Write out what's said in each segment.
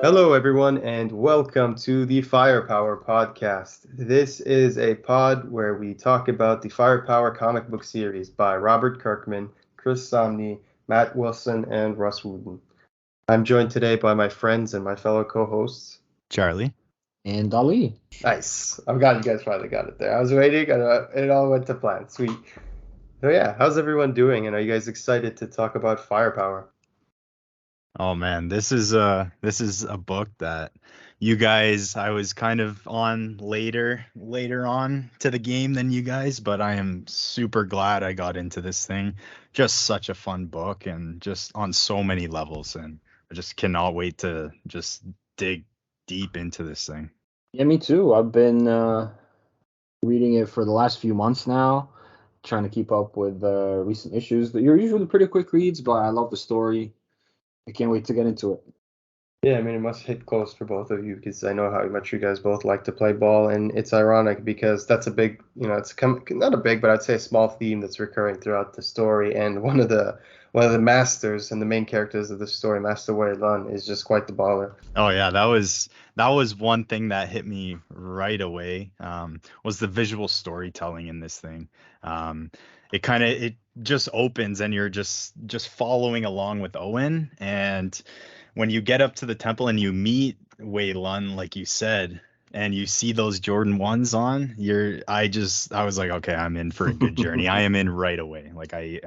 Hello, everyone, and welcome to the Firepower Podcast. This is a pod where we talk about the Firepower comic book series by Robert Kirkman, Chris Samnee, Matt Wilson, and Russ Wooden. I'm joined today by my friends and my fellow co-hosts. Charlie. And Ali. Nice. I'm glad you guys finally got it there. I was waiting, and it all went to plan. Sweet. So yeah, how's everyone doing? And are you guys excited to talk about Firepower? Oh man, this is a book that you guys I was kind of on later on to the game than you guys, but I am super glad I got into this thing. Just such a fun book and just on so many levels, and I just cannot wait to just dig deep into this thing. Yeah, me too. I've been reading it for the last few months now, trying to keep up with recent issues. You're usually pretty quick reads, but I love the story. I can't wait to get into it. Yeah, I mean, it must hit close for both of you because I know how much you guys both like to play ball, and it's ironic because that's a big, it's not a big, but I'd say a small theme that's recurring throughout the story. And one of the masters and the main characters of the story, Master Wyatt, is just quite the baller. Oh yeah, that was one thing that hit me right away. Was the visual storytelling in this thing. It just opens and you're just following along with Owen, and when you get up to the temple and you meet Wei Lun, like you said, and you see those Jordan 1s on, I was like, okay, I'm in for a good journey. I am in right away. Like I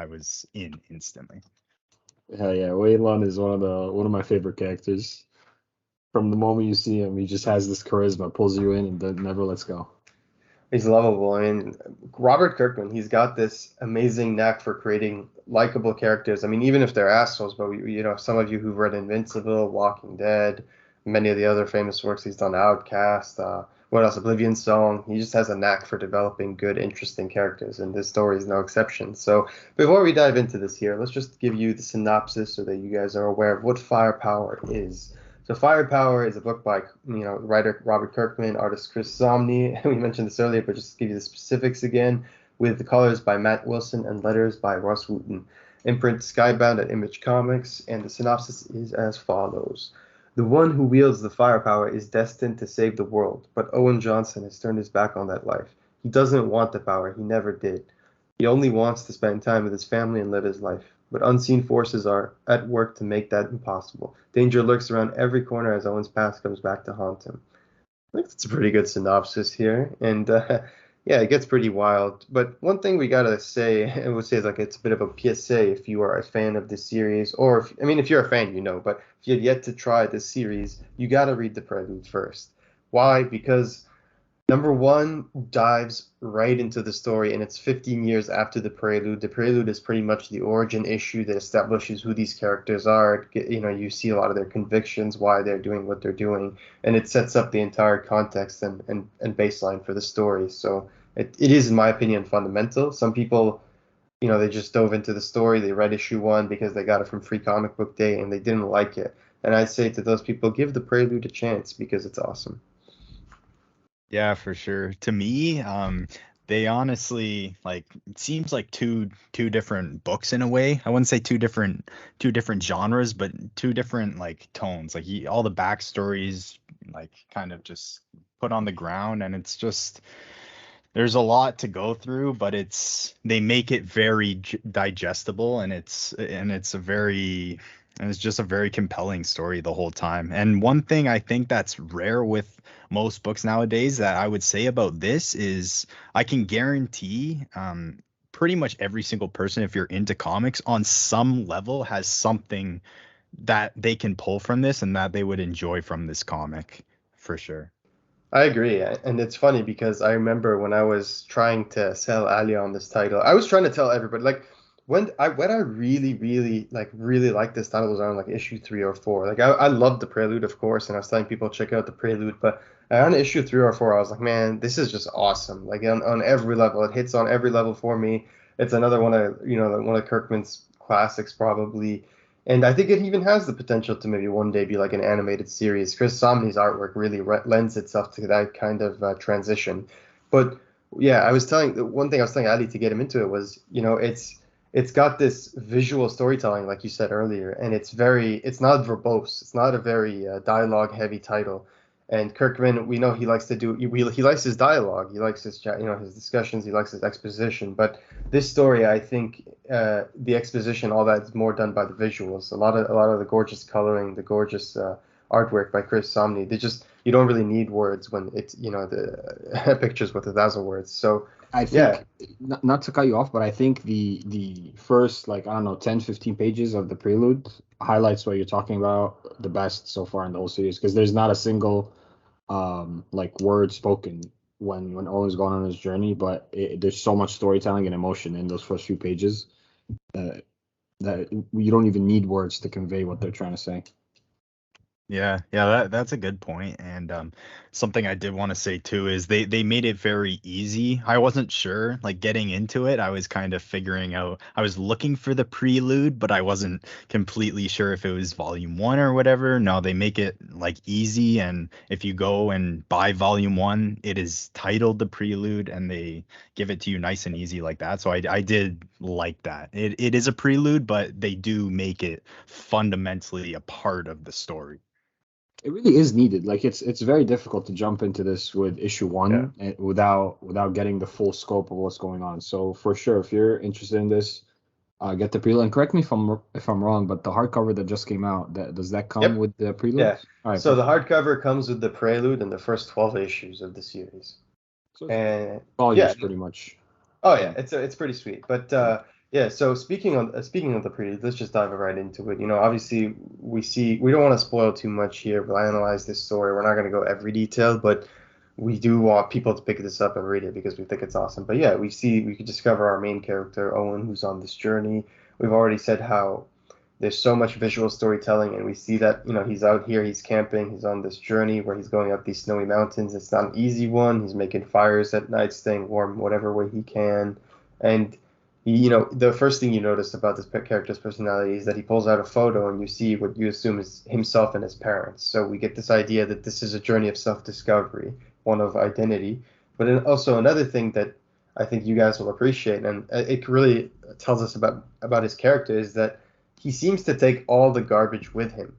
was in instantly. Hell yeah, Wei Lun is one of my favorite characters. From the moment you see him, he just has this charisma, pulls you in, and then never lets go. He's lovable. I mean, Robert Kirkman, he's got this amazing knack for creating likable characters. I mean, even if they're assholes, but some of you who've read Invincible, Walking Dead, many of the other famous works he's done, Outcast, what else, Oblivion Song. He just has a knack for developing good, interesting characters, and this story is no exception. So before we dive into this here, let's just give you the synopsis so that you guys are aware of what Firepower is. So Firepower is a book by writer Robert Kirkman, artist Chris Samnee. We mentioned this earlier, but just to give you the specifics again, with the colors by Matt Wilson and letters by Russ Wooten. Imprint skybound at imagecomics, and the synopsis is as follows. The one who wields the firepower is destined to save the world, but Owen Johnson has turned his back on that life. He doesn't want the power, he never did. He only wants to spend time with his family and live his life. But unseen forces are at work to make that impossible. Danger lurks around every corner as Owen's past comes back to haunt him. I think that's a pretty good synopsis here, and yeah, it gets pretty wild. But one thing we gotta say, I would say, is like it's a bit of a PSA if you are a fan of this series, or if you're a fan, but if you've yet to try this series, you gotta read the Prelude first. Why? Because number one dives right into the story, and it's 15 years after the Prelude. The Prelude is pretty much the origin issue that establishes who these characters are. You see a lot of their convictions, why they're doing what they're doing, and it sets up the entire context and baseline for the story. So it is, in my opinion, fundamental. Some people, they just dove into the story. They read issue one because they got it from Free Comic Book Day, and they didn't like it. And I'd say to those people, give the Prelude a chance because it's awesome. Yeah, for sure. To me, they honestly it seems like two different books in a way. I wouldn't say two different genres, but two different tones. All the backstories kind of just put on the ground, and it's just there's a lot to go through, but they make it very digestible, and it's just a very compelling story the whole time. And one thing I think that's rare with most books nowadays that I would say about this is I can guarantee pretty much every single person, if you're into comics on some level, has something that they can pull from this and that they would enjoy from this comic for sure. I agree, and it's funny because I remember when I was trying to sell Ali on this title, I was trying to tell everybody when I really liked this title was around like issue 3 or 4. Like I loved the Prelude, of course, and I was telling people check out the Prelude, but on issue 3 or 4, I was like, man, this is just awesome. Like on every level, it hits on every level for me. It's another one of Kirkman's classics probably. And I think it even has the potential to maybe one day be like an animated series. Chris Samnee's artwork really lends itself to that kind of transition. But yeah, one thing I was telling Ali to get him into it was, it's got this visual storytelling, like you said earlier, and it's not verbose. It's not a very dialogue heavy title. And Kirkman, we know he likes to do, he likes his dialogue, he likes his, his discussions, he likes his exposition. But this story, I think, the exposition, all that is more done by the visuals. A lot of the gorgeous coloring, the gorgeous artwork by Chris Samnee. You don't really need words when it's, the pictures with 1,000 words. So I yeah, think, not to cut you off, but I think the first, like, I don't know, 10, 15 pages of the Prelude highlights what you're talking about the best so far in the whole series, because there's not a single like word spoken when Owen's going on his journey, but there's so much storytelling and emotion in those first few pages that you don't even need words to convey what they're trying to say. Yeah, that's a good point. And something I did want to say too is they made it very easy. I wasn't sure, like getting into it, I was kind of figuring out. I was looking for the prelude, but I wasn't completely sure if it was volume one or whatever. No, they make it like easy, and if you go and buy volume one, it is titled the prelude, and they give it to you nice and easy like that. So I did like that. It is a prelude, but they do make it fundamentally a part of the story. It really is needed. Like, it's very difficult to jump into this with issue yeah. one without getting the full scope of what's going on. So for sure, if you're interested in this, get the prelude. And correct me if I'm wrong, but the hardcover that just came out, does that come Yep. with the prelude? Yeah. All right, So the perfect. hardcover comes with the Prelude and the first 12 issues of the series. So it's And yeah, volumes pretty much. oh yeah, Yeah. it's pretty sweet. But Yeah. yeah, so speaking of the Prelude, let's just dive right into it. Obviously we don't want to spoil too much here. We'll analyze this story. We're not going to go every detail, but we do want people to pick this up and read it because we think it's awesome. But yeah, we could discover our main character, Owen, who's on this journey. We've already said how there's so much visual storytelling, and we see that he's out here, he's camping, he's on this journey where he's going up these snowy mountains. It's not an easy one. He's making fires at night, staying warm whatever way he can. And the first thing you notice about this character's personality is that he pulls out a photo and you see what you assume is himself and his parents. So we get this idea that this is a journey of self-discovery, one of identity. But then also another thing that I think you guys will appreciate, and it really tells us about his character, is that he seems to take all the garbage with him.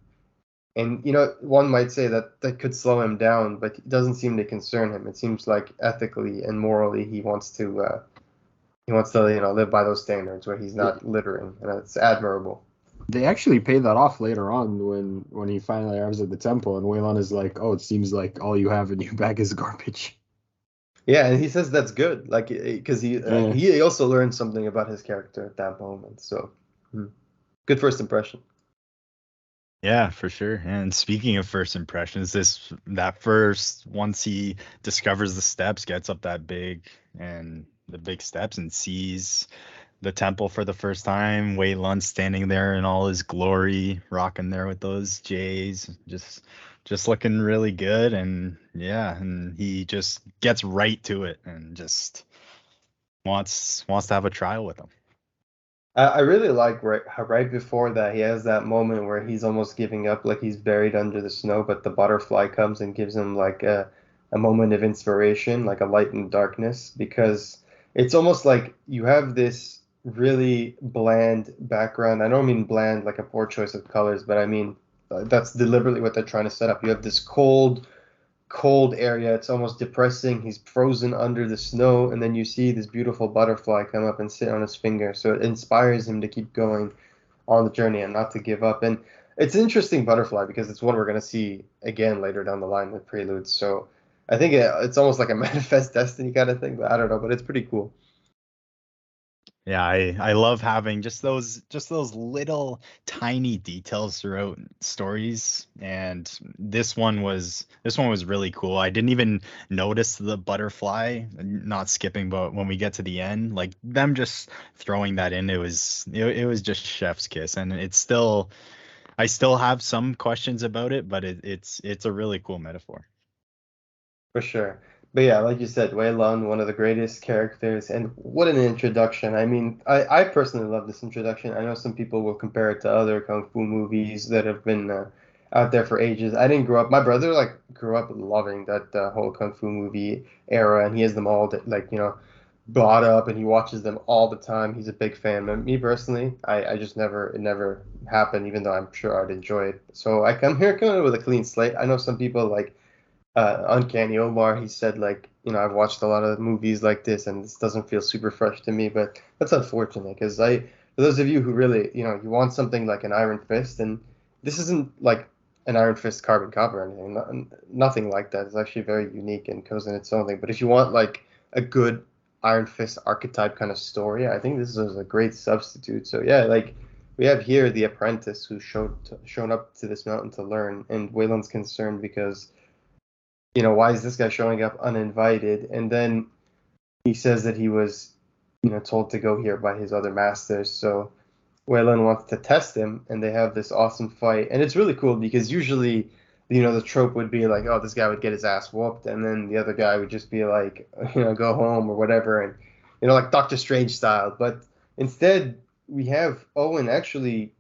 And one might say that that could slow him down, but it doesn't seem to concern him. It seems like ethically and morally he wants to live by those standards where he's They, not littering, and it's admirable. they actually pay that off later on when he finally arrives at the temple, and Waylon is like, "Oh, it seems like all you have in your bag is garbage." Yeah, and he says that's good, like because Yeah. he also learned something about his character at that moment. So good first impression. Yeah, for sure. And speaking of first impressions, that first once he discovers the steps, gets up the big steps and sees the temple for the first time, Wei Lun standing there in all his glory, rocking there with those J's, just looking really good. And yeah, and he just gets right to it and just wants to have a trial with him. I really like right before that he has that moment where he's almost giving up, like he's buried under the snow, but the butterfly comes and gives him like a moment of inspiration, like a light in darkness, because it's almost like you have this really bland background. I don't mean bland like a poor choice of colors, but I mean that's deliberately what they're trying to set up. You have this cold area. It's almost depressing. He's frozen under the snow, and then you see this beautiful butterfly come up and sit on his finger. So it inspires him to keep going on the journey and not to give up. And it's an interesting butterfly because it's one we're going to see again later down the line with Prelude. So I think it's almost like a manifest destiny kind of thing, but I don't know. But it's pretty cool. Yeah, I love having just those little tiny details throughout stories, and this one was really cool. I didn't even notice the butterfly, not skipping, but when we get to the end, like them just throwing that in, it was just chef's kiss, and I still have some questions about it, but it's a really cool metaphor. For sure. But yeah, like you said, Wei Lun, one of the greatest characters, and what an introduction. I mean, I personally love this introduction. I know some people will compare it to other kung fu movies that have been out there for ages. I didn't grow up. My brother like grew up loving that whole kung fu movie era, and he has them all like brought up and he watches them all the time. He's a big fan. But me personally, I just never, it never happened, even though I'm sure I'd enjoy it. So I come here coming with a clean slate. I know some people like Uncanny Omar. He said like, I've watched a lot of movies like this and this doesn't feel super fresh to me, but that's unfortunate because for those of you who really, you want something like an Iron Fist, and this isn't like an Iron Fist carbon copy or anything, nothing like that. It's actually very unique and goes in its own thing. But if you want like a good Iron Fist archetype kind of story, I think this is a great substitute. So yeah, like we have here the apprentice who shown up to this mountain to learn, and Wayland's concerned because why is this guy showing up uninvited? And then he says that he was, told to go here by his other masters. So Wayland wants to test him, and they have this awesome fight. And it's really cool because usually, the trope would be like, oh, this guy would get his ass whooped, and then the other guy would just be like, go home or whatever, and like Doctor Strange style. But instead, we have Owen actually,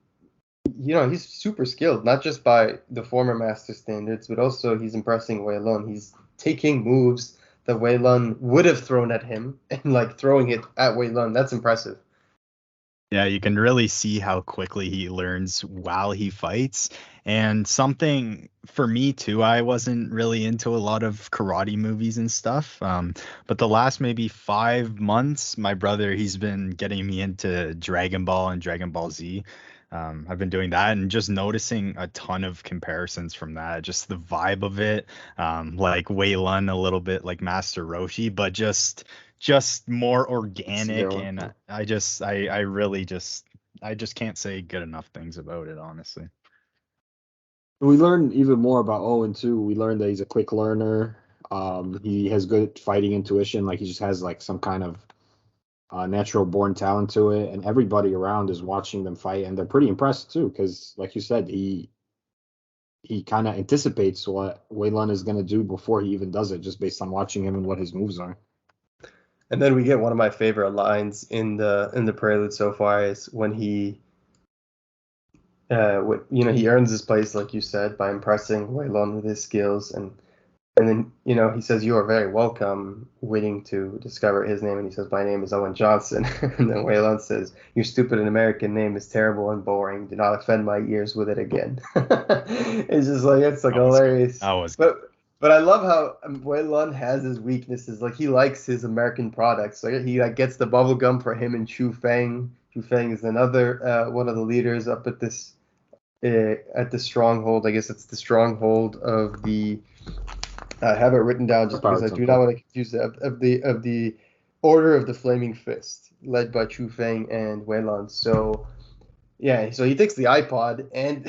he's super skilled, not just by the former master standards, but also he's impressing Wei Lun. He's taking moves that Wei Lun would have thrown at him and like throwing it at Wei Lun. That's impressive. Yeah, you can really see how quickly he learns while he fights. And something for me too, I wasn't really into a lot of karate movies and stuff. But the last maybe 5 months, my brother, he's been getting me into Dragon Ball and Dragon Ball Z. I've been doing that and just noticing a ton of comparisons from that. Just the vibe of it, like Wei Lun a little bit like Master Roshi, but just more organic, and I really just can't say good enough things about it, honestly. We learned even more about Owen too. We learned that he's a quick learner. He has good fighting intuition. Like he just has like some kind of natural born talent to it, and everybody around is watching them fight, and they're pretty impressed too. Because, like you said, he kind of anticipates what Wei Lun is going to do before he even does it, just based on watching him and what his moves are. And then we get one of my favorite lines in the Prelude so far is when he he earns his place, like you said, by impressing Wei Lun with his skills, and then he says, "You are very welcome," waiting to discover his name, and he says, "My name is Owen Johnson," and then Wei Lun says, "Your stupid American name is terrible and boring. Do not offend my ears with it again." It's just like it's like hilarious. That was But I love how Wei Lun has his weaknesses. Like he likes his American products. Like he like gets the bubble gum for him and Chu Feng. Chu Feng is another one of the leaders up at the stronghold. I guess it's the stronghold of the. I have it written down just because I do not want to confuse it of the Order of the Flaming Fist, led by Chu Feng and Wei Lun. So. Yeah, so he takes the iPod, and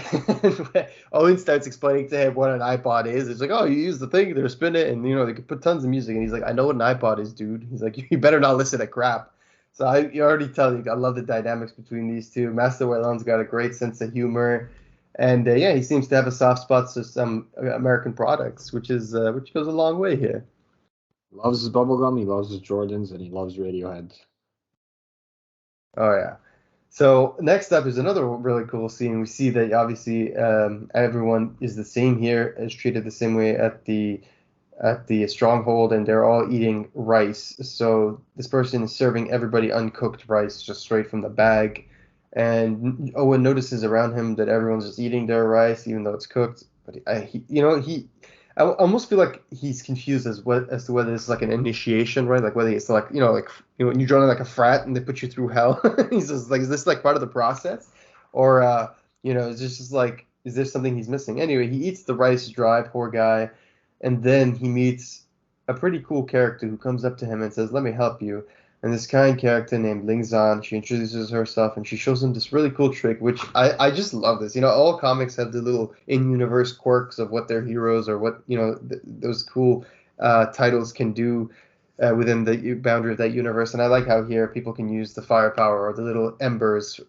Owen starts explaining to him what an iPod is. It's like, oh, you use the thing, they spin it, and they can put tons of music. And he's like, I know what an iPod is, dude. He's like, you better not listen to crap. So you already tell you, I love the dynamics between these two. Master Wei Lun's got a great sense of humor, and yeah, he seems to have a soft spot for some American products, which goes a long way here. Loves his bubblegum, he loves his Jordans, and he loves Radiohead. Oh yeah. So next up is another really cool scene. We see that obviously everyone is the same here, is treated the same way at the stronghold, and they're all eating rice. So this person is serving everybody uncooked rice, just straight from the bag. And Owen notices around him that everyone's just eating their rice, even though it's cooked. But I almost feel like he's confused as to whether this is like an initiation, right? Like whether it's like when you join like a frat and they put you through hell. He's just like, is this like part of the process, or is this just like, is there something he's missing? Anyway, he eats the rice dry, poor guy, and then he meets a pretty cool character who comes up to him and says, "Let me help you." And this kind character named Ling Zan, she introduces herself and she shows him this really cool trick, which I just love this. All comics have the little in-universe quirks of what their heroes or what, those cool titles can do within the boundary of that universe. And I like how here people can use the firepower or the little embers,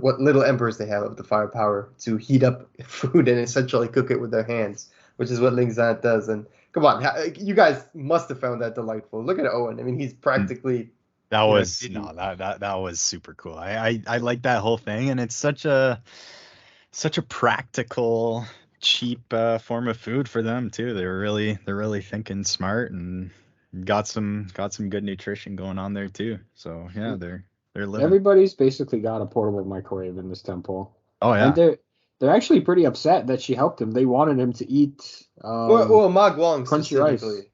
what little embers they have of the firepower to heat up food and essentially cook it with their hands, which is what Ling Zan does. And come on, you guys must have found that delightful. Look at Owen. I mean, he's practically... That was super cool. I like that whole thing, and it's such a practical, cheap form of food for them too. They're really thinking smart, and got some good nutrition going on there too. So yeah, they're living. Everybody's basically got a portable microwave in this temple. Oh And yeah. they're actually pretty upset that she helped him. They wanted him to eat Well, Ma Guang crunchy rice. specifically.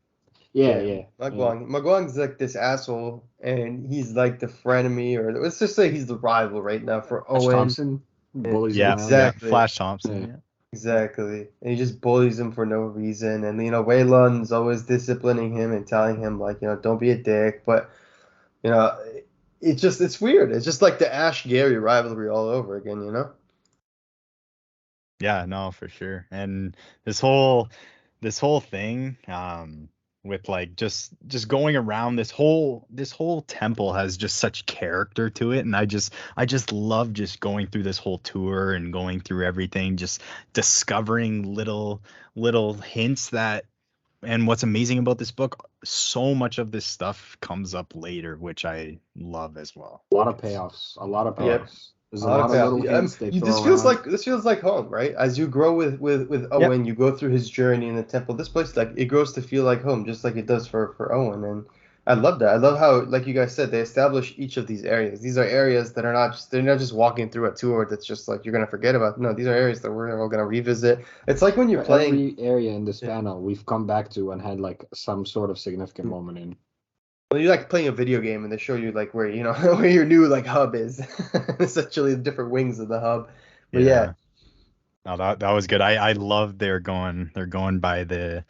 Yeah. Ma Guang's like this asshole, and he's like the frenemy, or let's just say he's the rival right now for Ash Owen. Thompson bullies him Yeah, around. Exactly. Flash Thompson. Yeah. Yeah. Exactly. And he just bullies him for no reason. And, Wei Lun's always disciplining him and telling him, like, don't be a dick. But, it's weird. It's just like the Ash Gary rivalry all over again, Yeah, no, for sure. And this whole thing, with like just going around this whole temple has just such character to it, and I just love just going through this whole tour and going through everything, just discovering little hints that. And what's amazing about this book, so much of this stuff comes up later, which I love as well. A lot of payoffs. A lot of payoffs. Yep. There's a lot of little hints they throw around. This feels like home, right? As you grow with Owen, you go through his journey in the temple. This place, like, it grows to feel like home, just like it does for Owen. And I love that. I love how, like you guys said, they establish each of these areas. These are areas that are they're not just walking through a tour that's just like you're gonna forget about. No, these are areas that we're all gonna revisit. It's like when you're playing every area in this panel we've come back to and had like some sort of significant moment in. Well, you're like playing a video game and they show you like where where your new like hub is, essentially the different wings of the hub. But yeah. No, that was good. I love they're going by the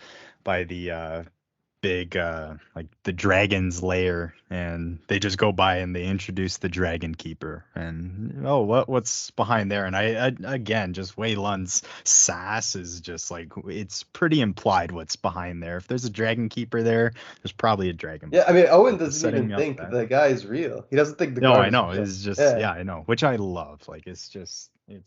big like the dragon's lair, and they just go by and they introduce the dragon keeper, and what's behind there. And I again, just Wei Lun's sass is just like, it's pretty implied what's behind there. If there's a dragon keeper there's probably a dragon. Yeah, I mean, Owen doesn't even think the guy is real. He doesn't think the guy I know. It's just I know, which I love. Like,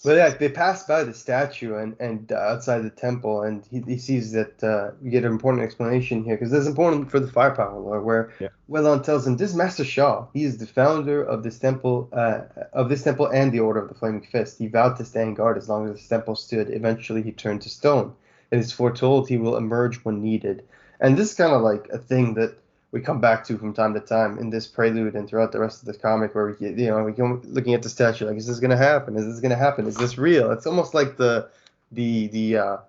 but yeah, they pass by the statue and outside the temple, and he sees that we get an important explanation here, because this is important for the firepower lore, where Weilun tells him, this is Master Shaw. He is the founder of this temple and the Order of the Flaming Fist. He vowed to stand guard as long as this temple stood. Eventually, he turned to stone. It is foretold he will emerge when needed. And this is kind of like a thing that we come back to from time to time in this prelude and throughout the rest of the comic, where we go looking at the statue like, is this gonna happen? Is this gonna happen? Is this real? It's almost like the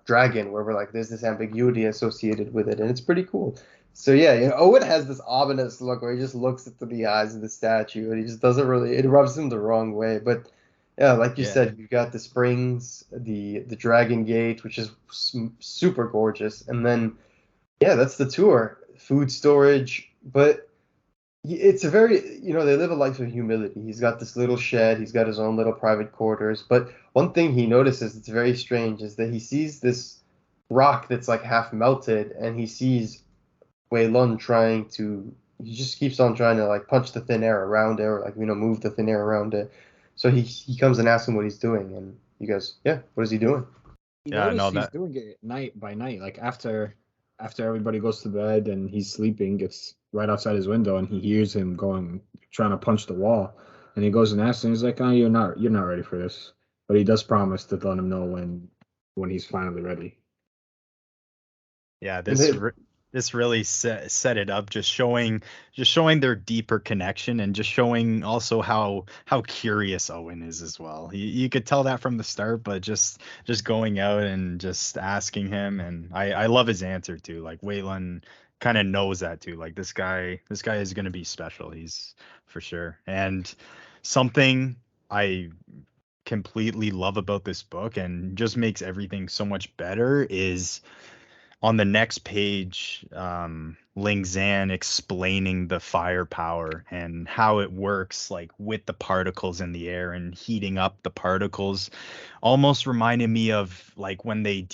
dragon, where we're like, there's this ambiguity associated with it, and it's pretty cool. So yeah, Owen has this ominous look where he just looks into the eyes of the statue, and he just doesn't really, it rubs him the wrong way. But yeah, like you said, you've got the springs, the dragon gate, which is super gorgeous, and then that's the tour. Food storage, but it's a very, they live a life of humility. He's got this little shed, he's got his own little private quarters, but one thing he notices that's very strange is that he sees this rock that's like half melted, and he sees Wei Lun he just keeps on trying to like punch the thin air around it, or like, move the thin air around it. So he comes and asks him what he's doing, and he goes, what is he doing? He's doing it night by night, like after everybody goes to bed and he's sleeping, it's right outside his window, and he hears him trying to punch the wall, and he goes and asks him. He's like, "Oh, you're not ready for this," but he does promise to let him know when he's finally ready. Yeah, this really set it up, just showing their deeper connection, and just showing also how curious Owen is as well. You could tell that from the start, but just going out and just asking him, and I love his answer too. Like, Wei Lun kind of knows that too. Like, this guy is gonna be special. He's for sure. And something I completely love about this book, and just makes everything so much better, is on the next page, Ling Zan explaining the firepower and how it works, like with the particles in the air and heating up the particles, almost reminded me of like when they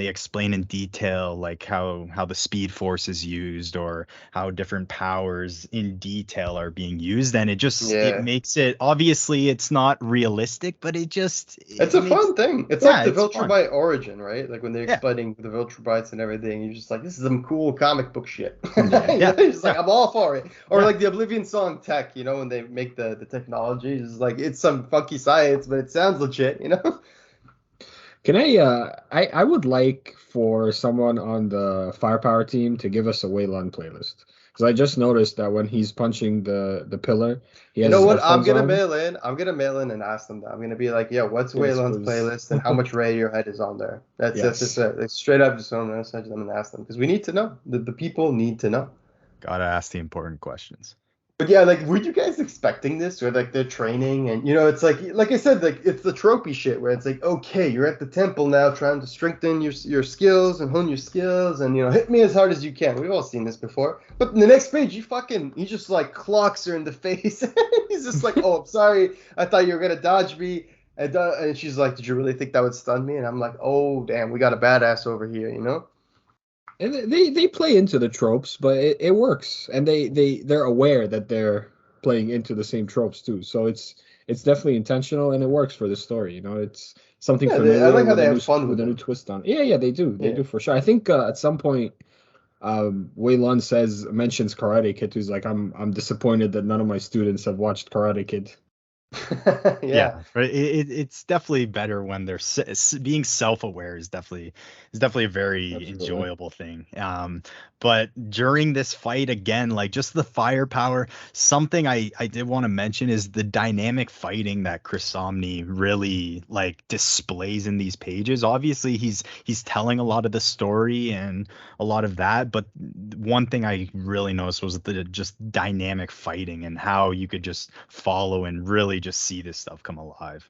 explain in detail like how the speed force is used, or how different powers in detail are being used. And it makes it, obviously it's not realistic, but it's a fun thing. It's like the Viltrumite origin, right? Like when they're explaining the Viltrumites and everything, you're just like, this is some cool comic book shit. You're just like, I'm all for it. Or like the Oblivion Song tech, when they make the technology, it's like, it's some funky science, but it sounds legit, Can I would like for someone on the firepower team to give us a Waylon playlist. Because I just noticed that when he's punching the pillar, he You has know his what? I'm headphones gonna on. mail in. I'm gonna mail in and ask them that. I'm gonna be like, yeah, what's Yes, Waylon's please. playlist and how much Radiohead is on there? That's just Yes. it. Like, straight up, just I'm gonna message them and ask them because we need to know. The people need to know. Gotta ask the important questions. But yeah, like, were you guys expecting this, or like they're training, and it's like I said, like it's the tropey shit where it's like, okay, you're at the temple now, trying to strengthen your skills and hone your skills, and hit me as hard as you can. We've all seen this before. But in the next page, he just like clocks her in the face. He's just like, oh, I'm sorry, I thought you were gonna dodge me, and she's like, did you really think that would stun me? And I'm like, oh damn, we got a badass over here. And they play into the tropes, but it works. And they're aware that they're playing into the same tropes too. So it's definitely intentional and it works for the story. It's something Yeah, I familiar like how with they have fun with with a new him. twist on it. Yeah, yeah, they do. They Yeah. do for sure. I think at some point Wei Lun mentions Karate Kid, who's like, I'm disappointed that none of my students have watched Karate Kid. Yeah. Yeah, but it's definitely better when they're being self-aware is definitely a very Absolutely. enjoyable thing. But during this fight again, like just the firepower, something I did want to mention is the dynamic fighting that Chris Samnee really like displays in these pages. Obviously, he's telling a lot of the story and a lot of that, but one thing I really noticed was the just dynamic fighting and how you could just follow and really just see this stuff come alive.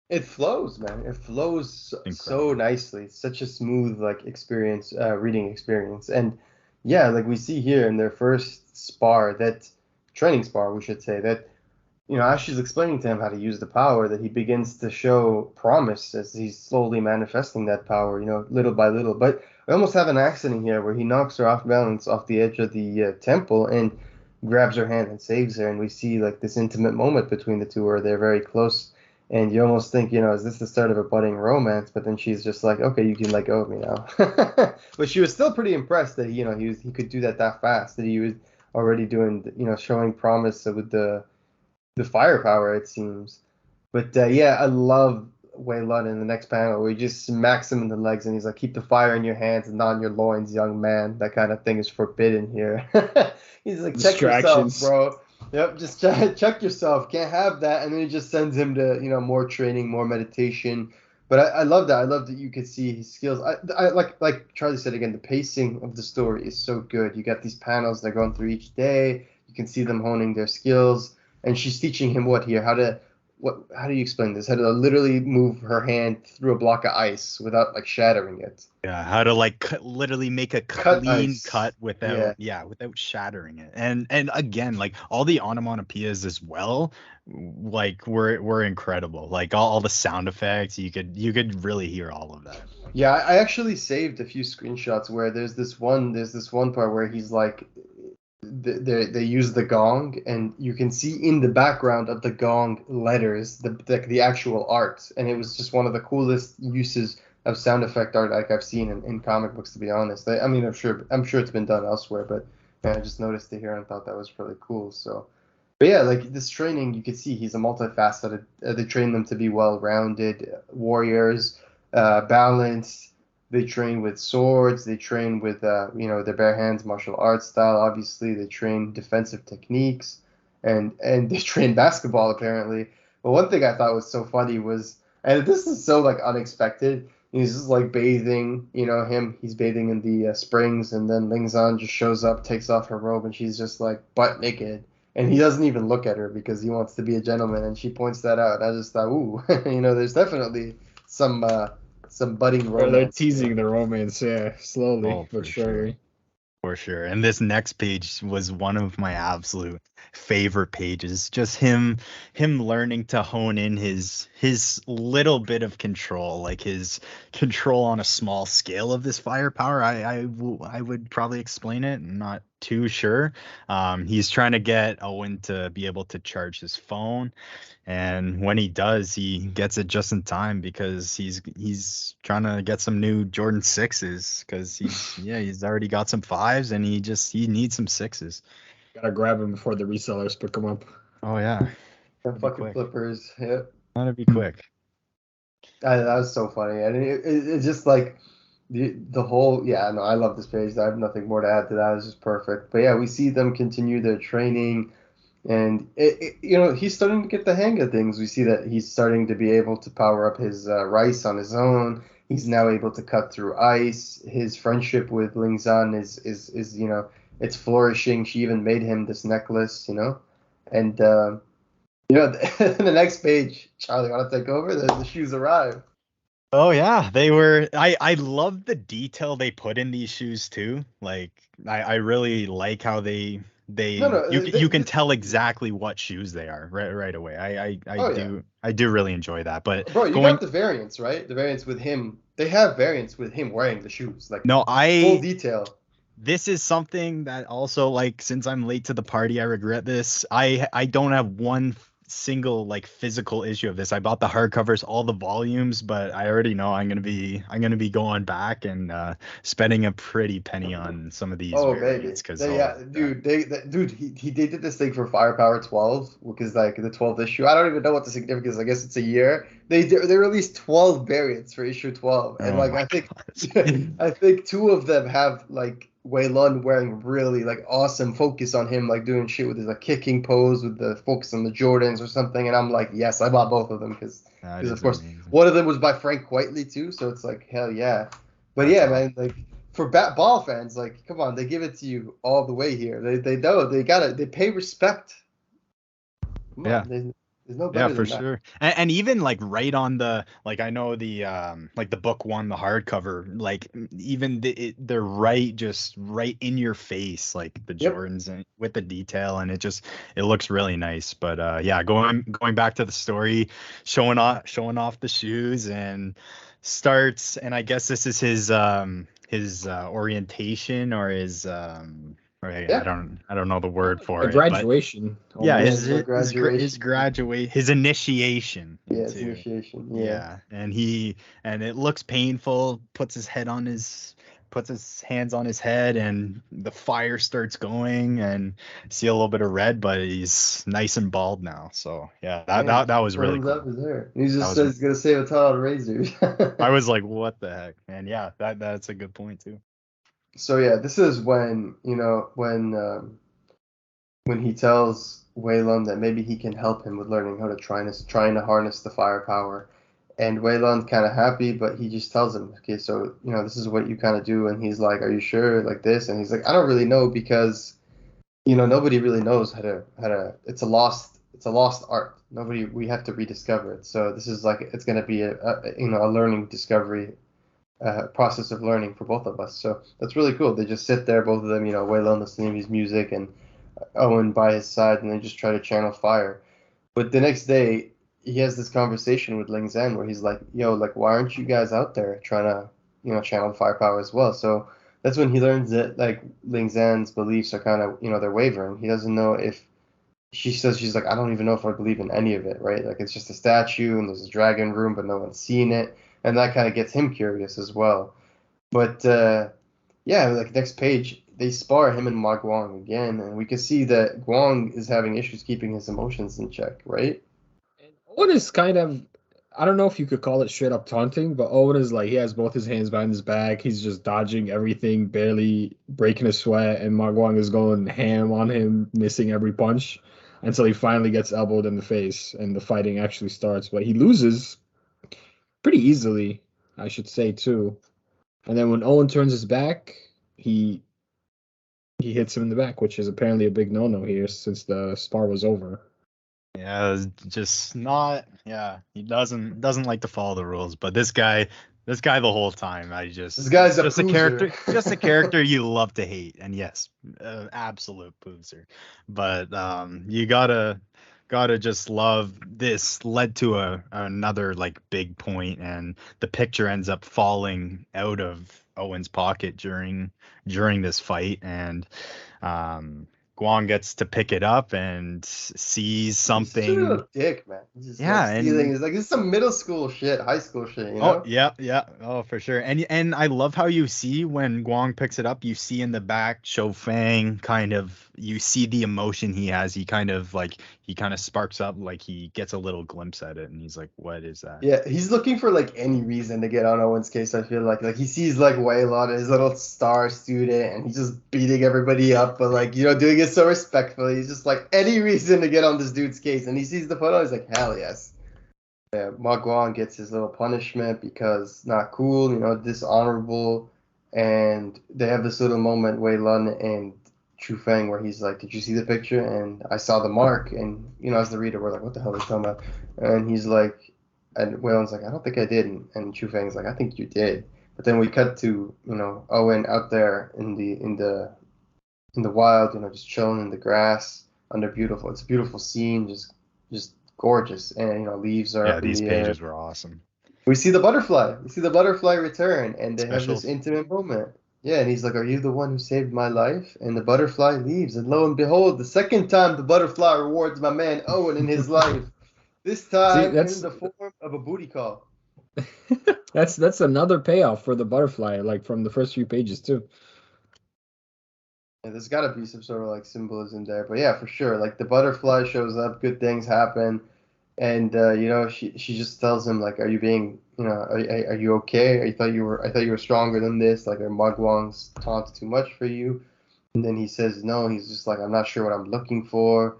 It flows, man. It flows so Incredible. nicely. Such a smooth like experience, reading experience. And yeah, like we see here in their first spar, that training spar, we should say, that as she's explaining to him how to use the power, that he begins to show promise as he's slowly manifesting that power, little by little. But we almost have an accident here where he knocks her off balance off the edge of the temple and grabs her hand and saves her. And we see like this intimate moment between the two where they're very close. And you almost think, is this the start of a budding romance? But then she's just like, okay, you can let go of me now. But she was still pretty impressed that he could do that fast. That he was already doing, showing promise with the firepower, it seems. But yeah, I love Wei Lun in the next panel where he just smacks him in the legs and he's like, keep the fire in your hands and not in your loins, young man. That kind of thing is forbidden here. He's like, check yourself, Distractions. bro. Yep, just check yourself. Can't have that. And then he just sends him to, more training, more meditation. But I love that. I love that you could see his skills. I like Charlie said again, the pacing of the story is so good. You got these panels they're going through each day. You can see them honing their skills, and she's teaching him what here? How do you explain this? How to literally move her hand through a block of ice without like shattering it. Yeah, how to like literally make a Cut clean ice. cut without Yeah. without shattering it. And again, like all the onomatopoeias as well, like were incredible. Like all the sound effects, you could really hear all of that. Yeah, I actually saved a few screenshots where there's this one part where he's like they use the gong, and you can see in the background of the gong letters, the actual art, and it was just one of the coolest uses of sound effect art like I've seen in comic books, to be honest. I mean, I'm sure it's been done elsewhere, but I just noticed it here and thought that was really cool. So, but yeah, like this training, you can see he's a multifaceted. They train them to be well-rounded warriors, balanced. They train with swords. They train with their bare hands, martial arts style. Obviously, they train defensive techniques, and they train basketball apparently. But one thing I thought was so funny was, and this is so like unexpected. He's just like bathing, he's bathing in the springs, and then Ling Zan just shows up, takes off her robe, and she's just like butt naked. And he doesn't even look at her because he wants to be a gentleman, and she points that out. I just thought, ooh, there's definitely some budding They're romance here. teasing the romance, yeah, slowly Oh, but for sure. surely. For sure. And this next page was one of my absolute favorite pages. Just him learning to hone in his little bit of control, like his control on a small scale of this firepower. I would probably explain it. I'm not too sure. He's trying to get Owen to be able to charge his phone, and when he does, he gets it just in time because he's trying to get some new Jordan 6s because he's already got some 5s and he needs some 6s. Gotta grab him before the resellers pick him up. Oh yeah, The that'd be fucking quick. flippers. Yeah. That'd be quick. That was so funny, and it's just like the whole. Yeah, no, I love this page. I have nothing more to add to that. It's just perfect. But yeah, we see them continue their training, and he's starting to get the hang of things. We see that he's starting to be able to power up his rice on his own. He's now able to cut through ice. His friendship with Ling Zan is it's flourishing. She even made him this necklace, and the next page, Charlie, want to take over? The shoes arrive. Oh yeah, they were. I love the detail they put in these shoes too. Like I really like how No, no, you can tell exactly what shoes they are right away. oh yeah, I do really enjoy that. But bro, you going got the variants, right? The variants with him. They have variants with him wearing the shoes, like no, full detail. this is something that also, like, since I'm late to the party, I regret this. I don't have one single like physical issue of this. I bought the hardcovers, all the volumes, but I already know I'm gonna be going back and spending a pretty penny on some of these Oh baby, variants because dude, they did this thing for Firepower 12, which is like the 12th issue. I don't even know what the significance. I guess it's a year. They released 12 variants for issue 12, and oh like my I think God. I think two of them have like Wei Lun wearing really like awesome focus on him, like doing shit with his like kicking pose with the focus on the Jordans or something. And I'm like, yes, I bought both of them because That of is course amazing. one of them was by Frank Whiteley too, so it's like hell yeah. But That's yeah, awesome. man, like for ball fans, like come on, they give it to you all the way here. They know they pay respect. Come Yeah. on, there's no Yeah, better for than that. sure. And even like right on the, like, I know the like the book one, the hardcover, like even they're right, just right in your face, like the Yep. Jordans, and with the detail, and it looks really nice. But yeah, going back to the story, showing off the shoes, and starts, and I guess this is his orientation, or his right, Yeah. I don't know the word A for it, but graduation yeah, Yeah. almost. It's like his graduation. graduate, his initiation Yeah, it's into, initiation. Yeah. yeah, and it looks painful. Puts his hands on his head, and the fire starts going, and see a little bit of red, but he's nice and bald now. So yeah, Yeah, he that just was really burns up cool. his hair. He That just was says he's gonna save a ton of razors. I was like, what the heck, man? Yeah, that's a good point too. So yeah, this is when when he tells Waylon that maybe he can help him with learning how to trying to harness the firepower. And Waylon's kind of happy, but he just tells him, okay, so this is what you kind of do. And he's like, are you sure, like this? And he's like, I don't really know because nobody really knows how to. It's a lost art. Nobody We have to rediscover it. So this is like it's gonna be a learning discovery process of learning for both of us. So that's really cool. They just sit there, both of them, Waylon listening to his music and Owen by his side, and they just try to channel fire. But the next day, he has this conversation with Ling Zan where he's like, "Yo, like, why aren't you guys out there trying to, channel firepower as well?" So that's when he learns that like Ling Zan's beliefs are kind of, they're wavering. He doesn't know if she's like, I don't even know if I believe in any of it, right? Like it's just a statue and there's a dragon room, but no one's seen it, and that kind of gets him curious as well. But yeah, like next page, they spar him and Ma Guang again, and we can see that Guang is having issues keeping his emotions in check, right? And Owen is kind of, I don't know if you could call it straight up taunting, but Owen is like, he has both his hands behind his back. He's just dodging everything, barely breaking a sweat. And Magwang is going ham on him, missing every punch until he finally gets elbowed in the face and the fighting actually starts. But he loses pretty easily, I should say, too. And then when Owen turns his back, he he hits him in the back, which is apparently a big no-no here since the spar was over. Yeah, it's just not. Yeah, he doesn't like to follow the rules. But this guy the whole time, This guy's a just a poozer. character, just a character you love to hate. And yes, absolute poozer. But you gotta just love this. Led to another like big point, and the picture ends up falling out of Owen's pocket during this fight, and um Guang gets to pick it up and sees He's such a something. little dick, man. He's just Yeah, like stealing. and It's like this is some middle school shit, high school shit, you oh know? yeah, yeah, oh for sure. And I love how you see when Guang picks it up, you see in the back Shou Fang kind of, you see the emotion he has. He kind of sparks up, like he gets a little glimpse at it, and he's like, "What is that?" Yeah, he's looking for like any reason to get on Owen's case. I feel like he sees like Waylon, his little star student, and he's just beating everybody up, but like doing it so respectfully. He's just like any reason to get on this dude's case, and he sees the photo. He's like, hell yes. Yeah, Ma Guang gets his little punishment because not cool, dishonorable, and they have this little moment, Wei Lun and Chu Feng, where he's like, "Did you see the picture?" And I saw the mark, and as the reader, we're like, "What the hell are you talking about?" And he's like, and Wei Lun's like, "I don't think I did," and Chu Feng's like, "I think you did." But then we cut to Owen out there in the wild, just chilling in the grass under it's a beautiful scene, just gorgeous, and leaves are Yeah, up in these the air. pages were awesome. We see the butterfly. We see the butterfly return, and they have this Specials. intimate moment. Yeah, and he's like, "Are you the one who saved my life?" And the butterfly leaves, and lo and behold, the second time the butterfly rewards my man Owen in his life. This See, time in that's the form of a booty call. that's another payoff for the butterfly, like from the first few pages too. Yeah, there's got to be some sort of like symbolism there, but yeah, for sure. Like the butterfly shows up, good things happen, and she just tells him like, "Are you being, are you okay? I thought you were stronger than this. Like, are Mugwang's taunts too much for you?" And then he says no. He's just like, "I'm not sure what I'm looking for,"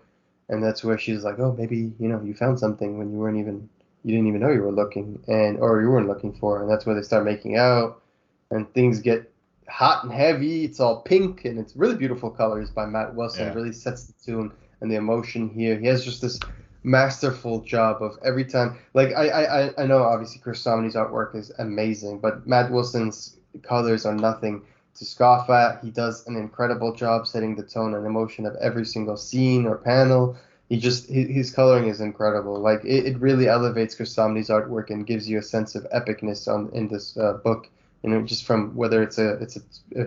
and that's where she's like, "Oh, maybe you found something when you didn't even know you were looking, or you weren't looking for," and that's where they start making out, and things get hot and heavy. It's all pink, and it's really beautiful colors by Matt Wilson. Yeah. Really sets the tune and the emotion here. He has just this masterful job of every time. Like I know obviously Chris Samnee's artwork is amazing, but Matt Wilson's colors are nothing to scoff at. He does an incredible job setting the tone and emotion of every single scene or panel. His coloring is incredible. Like it really elevates Chris Samnee's artwork and gives you a sense of epicness in this book. Just from whether it's a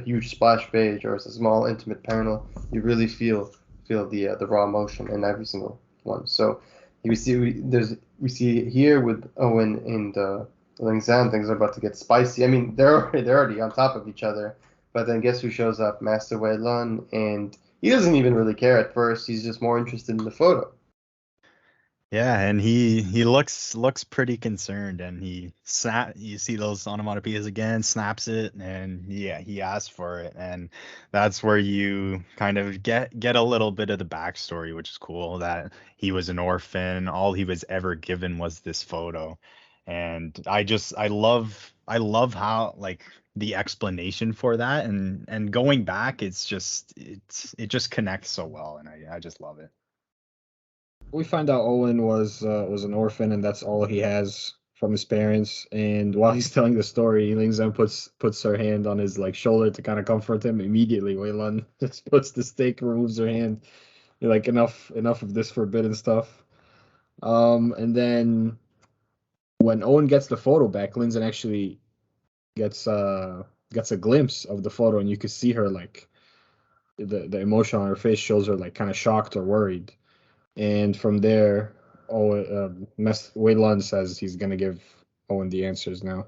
huge splash page or it's a small intimate panel, you really feel the raw emotion in every single one. So we see here with Owen and Ling Zan, things are about to get spicy. I mean, they're already on top of each other, but then guess who shows up? Master Wei Lun, and he doesn't even really care at first. He's just more interested in the photo. Yeah, and he looks pretty concerned, and you see those onomatopoeias again, snaps it, and yeah, he asks for it, and that's where you kind of get a little bit of the backstory, which is cool, that he was an orphan, all he was ever given was this photo. And I love how, like, the explanation for that, and going back, it just connects so well, and I just love it. We find out Owen was an orphan, and that's all he has from his parents. And while he's telling the story, Ling Zhen puts her hand on his like shoulder to kind of comfort him. Immediately, Wei Lun just puts the stake, removes her hand. You're like, enough of this forbidden stuff. And then when Owen gets the photo back, Ling Zhen actually gets a glimpse of the photo, and you can see her like the emotion on her face shows her like kind of shocked or worried. And from there, Wei Lun says he's gonna give Owen the answers now.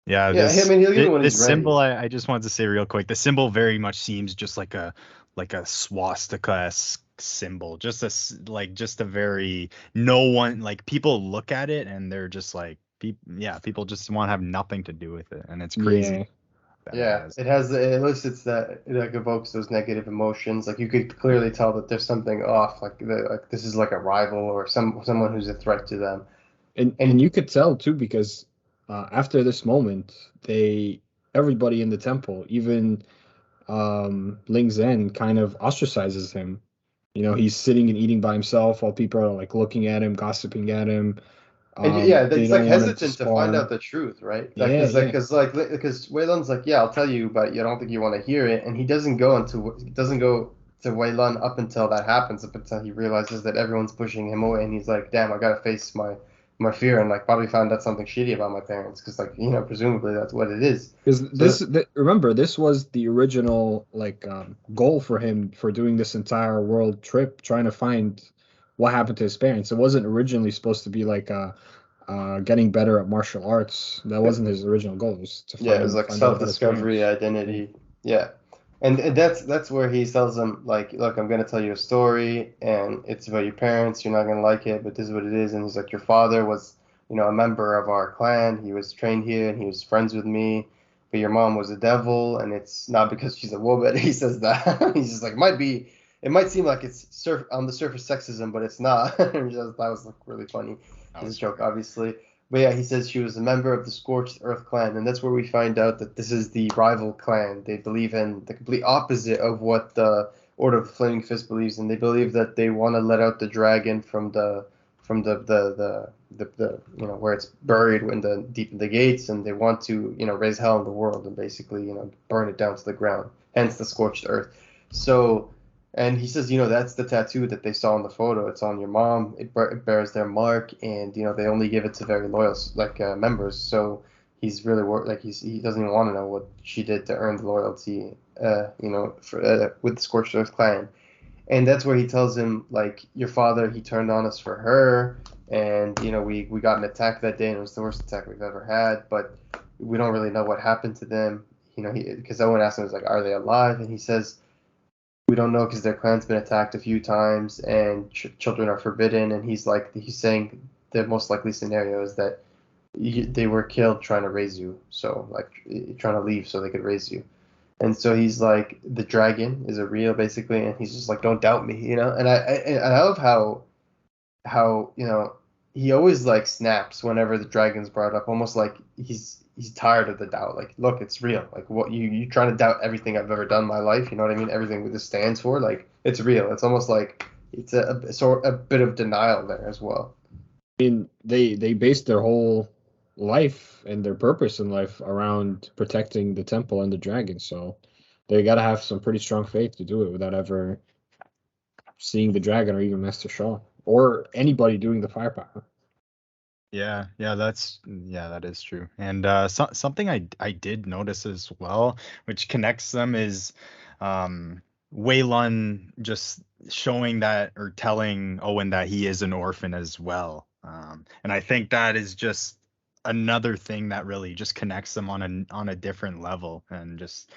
Yeah, Yeah, I mean, he'll give it when this he's ready. symbol, I just wanted to say real quick, the symbol very much seems just like a swastika symbol, just a very, no one, like, people look at it and they're just like, people just want to have nothing to do with it, and it's crazy. Yeah. That Yeah, it elicits that, it like evokes those negative emotions. Like you could clearly tell that there's something off. Like this is like a rival or someone who's a threat to them. And you could tell too because after this moment, everybody in the temple, even Ling Zhen, kind of ostracizes him. He's sitting and eating by himself while people are like looking at him, gossiping at him. And yeah, They it's like don't want him to hesitant to find out spar. the truth, right? Like, Yeah, yeah. because Wei Lun's like, yeah, I'll tell you, but I don't think you want to hear it. And he doesn't go to Wei Lun up until that happens, up until he realizes that everyone's pushing him away, and he's like, damn, I gotta face my fear and like probably found out something shitty about my parents because like presumably that's what it is. Because So remember, this was the original like goal for him for doing this entire world trip, trying to find what happened to his parents. It wasn't originally supposed to be like getting better at martial arts. That wasn't his original goal. It was to yeah, it was like find out about his self-discovery, parents. Yeah. identity. Yeah. And that's where he tells them like, look, I'm gonna tell you a story, and it's about your parents. You're not gonna like it, but this is what it is. And he's like, your father was, a member of our clan. He was trained here, and he was friends with me. But your mom was a devil, and it's not because she's a woman. He says that. He's just like, it might seem like it's on the surface sexism, but it's not. That was like really funny. That It's a was joke, great. obviously. But yeah, he says she was a member of the Scorched Earth clan, and that's where we find out that this is the rival clan. They believe in the complete opposite of what the Order of the Flaming Fist believes in. They believe that they want to let out the dragon from the where it's buried in the deep in the gates, and they want to raise hell in the world and basically burn it down to the ground. Hence the Scorched Earth. So. And he says, that's the tattoo that they saw in the photo. It's on your mom. It bears their mark, and they only give it to very loyal members. So he's really like he doesn't even want to know what she did to earn the loyalty, with the Scorched Earth clan. And that's where he tells him like your father, he turned on us for her, and we got an attack that day, and it was the worst attack we've ever had. But we don't really know what happened to them. Because Owen asked him, was like, are they alive? And he says we don't know because their clan's been attacked a few times and children are forbidden. And he's saying the most likely scenario is that they were killed trying to raise you, so like trying to leave so they could raise you. And so he's like, the dragon is a real, basically, and he's just like, don't doubt me, And I love how he always like snaps whenever the dragon's brought up, almost like he's tired of the doubt. Like, look, it's real. Like, what you trying to doubt everything I've ever done in my life? You know what I mean? Everything this stands for, like, it's real. It's almost like it's a bit of denial there as well. I mean, they based their whole life and their purpose in life around protecting the temple and the dragon. So they got to have some pretty strong faith to do it without ever seeing the dragon or even Master Shaw or anybody doing the firepower. Yeah, that is true. And something I did notice as well, which connects them, is Waylon just showing that or telling Owen that he is an orphan as well. And I think that is just another thing that really just connects them on a different level and just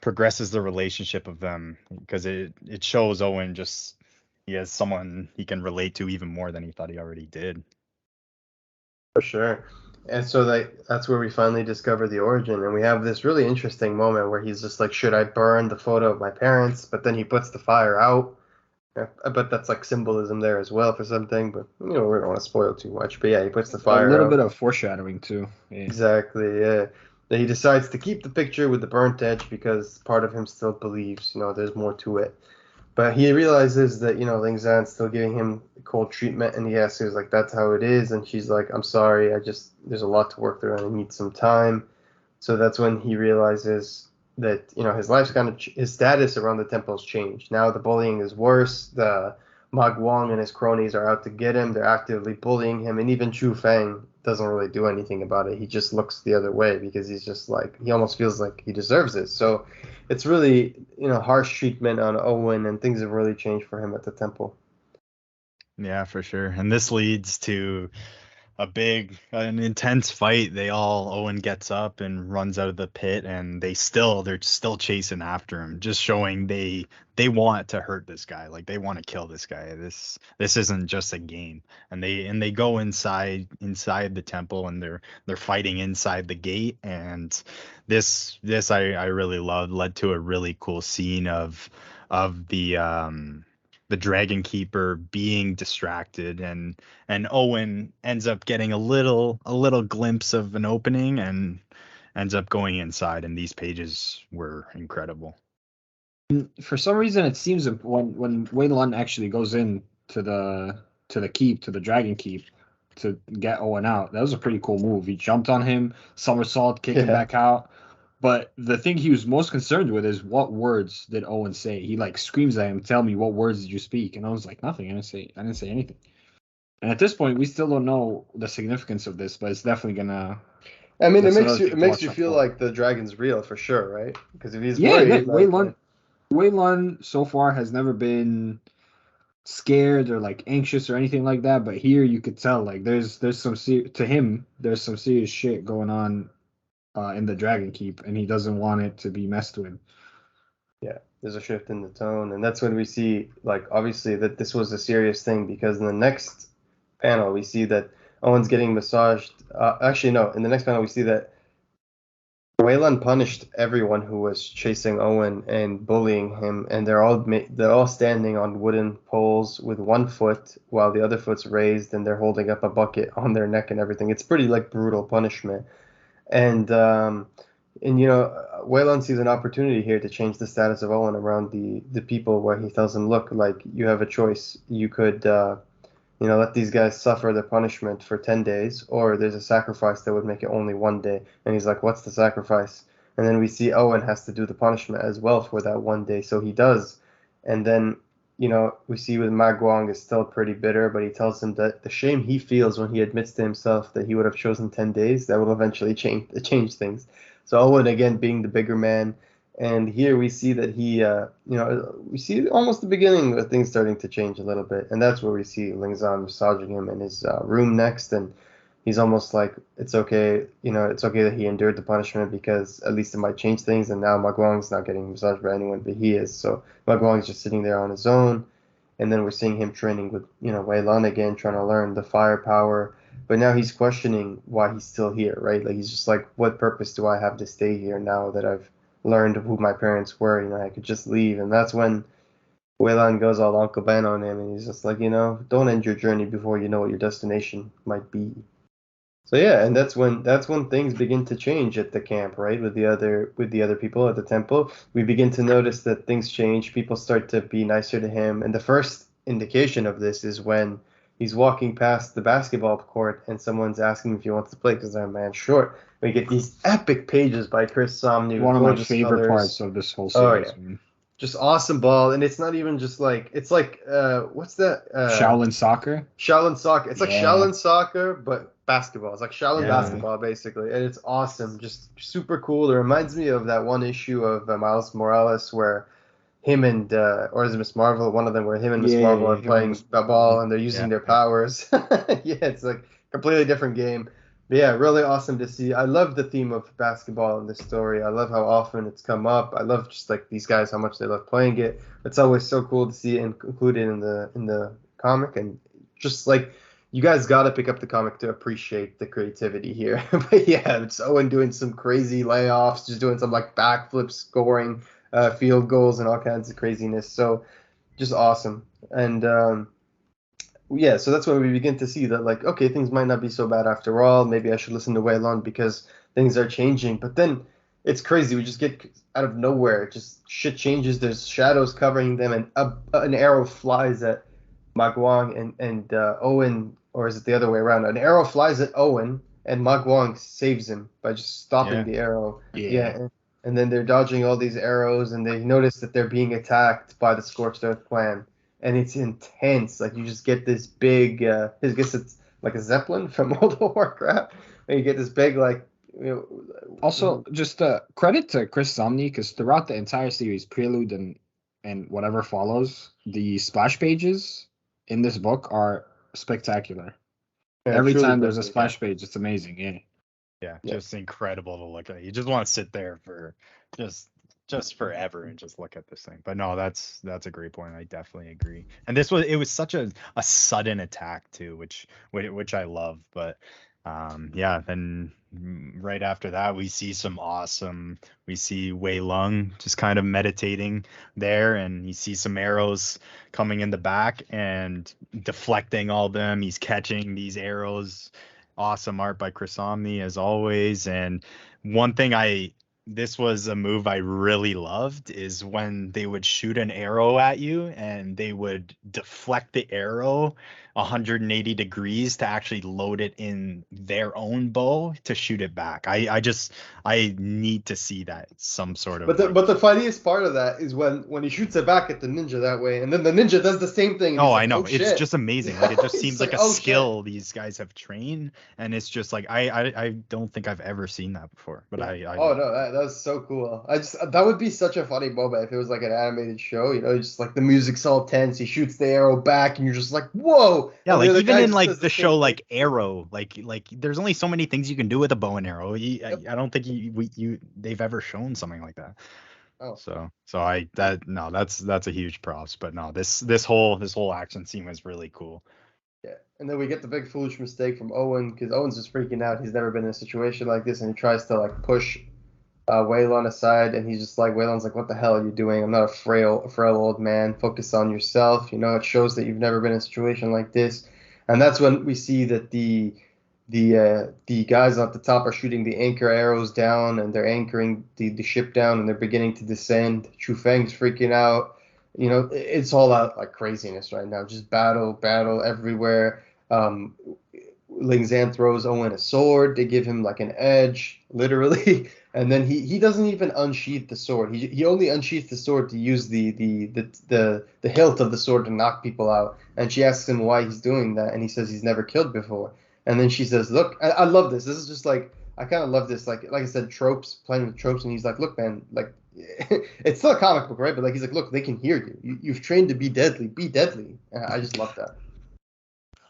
progresses the relationship of them, because it shows Owen just he has someone he can relate to even more than he thought he already did. For sure. And so that's where we finally discover the origin, and we have this really interesting moment where he's just like, should I burn the photo of my parents? But then he puts the fire out. But that's like symbolism there as well for something, but we don't want to spoil too much. But yeah, he puts the A fire little bit out. of foreshadowing too. Yeah. Exactly, yeah. Then he decides to keep the picture with the burnt edge because part of him still believes, there's more to it. But he realizes that, Ling Zan's still giving him cold treatment, and he asks her, like, that's how it is. And she's like, I'm sorry, there's a lot to work through, and I need some time. So that's when he realizes that, his life's his status around the temple's changed. Now the bullying is worse. The Ma Guang and his cronies are out to get him. They're actively bullying him, and even Chu Feng doesn't really do anything about it. He just looks the other way because he's just like, he almost feels like he deserves it. So it's really, harsh treatment on Owen, and things have really changed for him at the temple. Yeah, for sure. And this leads to an intense fight. Owen gets up and runs out of the pit, and they're still chasing after him, just showing they want to hurt this guy. Like, they want to kill this guy. This isn't just a game. And they go inside the temple, and they're fighting inside the gate. And this I really loved, led to a really cool scene of the Dragon Keeper being distracted, and Owen ends up getting a little glimpse of an opening and ends up going inside, and these pages were incredible. For some reason, it seems that when Wei Lun actually goes in to the keep, to the Dragon Keep, to get Owen out, that was a pretty cool move. He jumped on him, somersault, kick him back out. But the thing he was most concerned with is, what words did Owen say? He like screams at him, "Tell me, what words did you speak?" And I was like, "Nothing. I didn't say anything." And at this point, we still don't know the significance of this, but it's definitely gonna. I mean, That's another it thing to makes watch you out feel for. like the dragon's real for sure, right? Because if he's Yeah, worried, like, Wei Lun so far has never been scared or like anxious or anything like that. But here you could tell like there's some to him there's some serious shit going on in the Dragon Keep, and he doesn't want it to be messed with. yeah, there's a shift in the tone, and that's when we see, like, obviously that this was a serious thing because in the next panel we see that Owen's getting massaged. Actually, no, in the next panel we see that Waylon punished everyone who was chasing Owen and bullying him, and they're all standing on wooden poles with one foot while the other foot's raised, and they're holding up a bucket on their neck and everything. It's pretty like brutal punishment, and Waylon sees an opportunity here to change the status of Owen around the people, where he tells them, look, like you have a choice. You could let these guys suffer the punishment for 10 days, or there's a sacrifice that would make it only 1 day. And he's like, what's the sacrifice? And then we see Owen has to do the punishment as well for that 1 day. So he does. And then, we see with Ma Guang is still pretty bitter, but he tells him that the shame he feels when he admits to himself that he would have chosen 10 days, that will eventually change things. So Owen, again, being the bigger man, and here we see that we see almost the beginning of things starting to change a little bit. And that's where we see Ling Zan massaging him in his room next. And he's almost like, it's okay, it's okay that he endured the punishment because at least it might change things. And now Ma Guang's not getting massaged by anyone, but he is. So Ma Guang's just sitting there on his own. And then we're seeing him training with, Wei Lan again, trying to learn the firepower. But now he's questioning why he's still here, right? Like he's just like, what purpose do I have to stay here now that I've learned who my parents were? I could just leave. And that's when Wayland goes all Uncle Ben on him, and he's just like, don't end your journey before you know what your destination might be. So yeah, and that's when things begin to change at the camp, right? With the other people at the temple, we begin to notice that things change. People start to be nicer to him, and the first indication of this is when he's walking past the basketball court, and someone's asking if he wants to play because I'm man short. We get these epic pages by Chris Samnee One with of my gorgeous favorite colors. parts of this whole Oh series, yeah, man. just awesome ball, and it's not even just like it's like what's that? Shaolin soccer. Shaolin soccer. It's like Yeah. Shaolin soccer, but basketball. It's like Shaolin Yeah. basketball, basically, and it's awesome. Just super cool. It reminds me of that one issue of Miles Morales where him and or is it Miss Marvel? One of them where him and Miss Yeah, Marvel are him and playing Miss the ball and they're using Yeah. their powers. Yeah, it's like completely different game. But yeah, really awesome to see. I love the theme of basketball in this story. I love how often it's come up. I love just like these guys, how much they love playing it. It's always so cool to see it included in the comic, and just like you guys got to pick up the comic to appreciate the creativity here. But yeah, it's Owen doing some crazy layoffs, just doing some like backflips, scoring field goals, and all kinds of craziness. So just awesome. And yeah, so that's when we begin to see that, like, okay, things might not be so bad after all. Maybe I should listen to Wei Lun because things are changing. But then it's crazy. We just get out of nowhere. Just shit changes. There's shadows covering them, and an arrow flies at Ma Guang and Owen, or is it the other way around? An arrow flies at Owen, and Ma Guang saves him by just stopping Yeah. the arrow. Yeah. And then they're dodging all these arrows, and they notice that they're being attacked by the Scorched Earth clan, and it's intense. Like you just get this big, I guess it's like a Zeppelin from World of Warcraft, and you get this big like. Also, just credit to Chris Samnee, because throughout the entire series, Prelude and whatever follows, the splash pages in this book are spectacular. Yeah, Every truly time there's a breathtaking. splash page, it's amazing. Yeah. Yeah, Yeah. just incredible to look at. You just want to sit there for just forever and just look at this thing. But no, that's a great point. I definitely agree. And it was such a sudden attack too, which I love. But yeah, then right after that we see Wei Lung just kind of meditating there, and you see some arrows coming in the back and deflecting all them. He's catching these arrows. Awesome art by Chris Samnee as always. And one thing this was a move I really loved is when they would shoot an arrow at you and they would deflect the arrow 180 degrees to actually load it in their own bow to shoot it back. I need to see that some sort of But the funniest part of that is when he shoots it back at the ninja that way, and then the ninja does the same thing. And Oh, he's I like, know. oh It's shit. just amazing. Like it just He's seems like, like a oh, shit. skill these guys have trained, and it's just like I don't think I've ever seen that before. But I Oh no, that's so cool. That would be such a funny moment if it was like an animated show, you know, just like the music's all tense, he shoots the arrow back, and you're just like, whoa. Yeah, And like other even guy in just like does the same show thing. like Arrow, like there's only so many things you can do with a bow and arrow. Yep. I don't think they've ever shown something like that. Oh. So that's a huge props. But no, this whole action scene was really cool. Yeah, and then we get the big foolish mistake from Owen because Owen's just freaking out. He's never been in a situation like this, and he tries to like push Waylon aside, and he's just like, Waylon's like, what the hell are you doing? I'm not a frail old man. Focus on yourself. You know, it shows that you've never been in a situation like this. And that's when we see that the guys at the top are shooting the anchor arrows down, and they're anchoring the ship down, and they're beginning to descend. Chu Feng's freaking out. You know, it's all out like craziness right now. Just battle everywhere. Ling Zan throws Owen a sword. They give him like an edge, literally. And then he doesn't even unsheath the sword. He only unsheaths the sword to use the hilt of the sword to knock people out. And she asks him why he's doing that, and he says he's never killed before. And then she says, "Look, I love this. This is just like I kind of love this. Like I said, tropes, playing with tropes." And he's like, "Look, man, like it's still a comic book, right? But like he's like, look, they can hear you. You've trained to be deadly. Be deadly." And I just love that.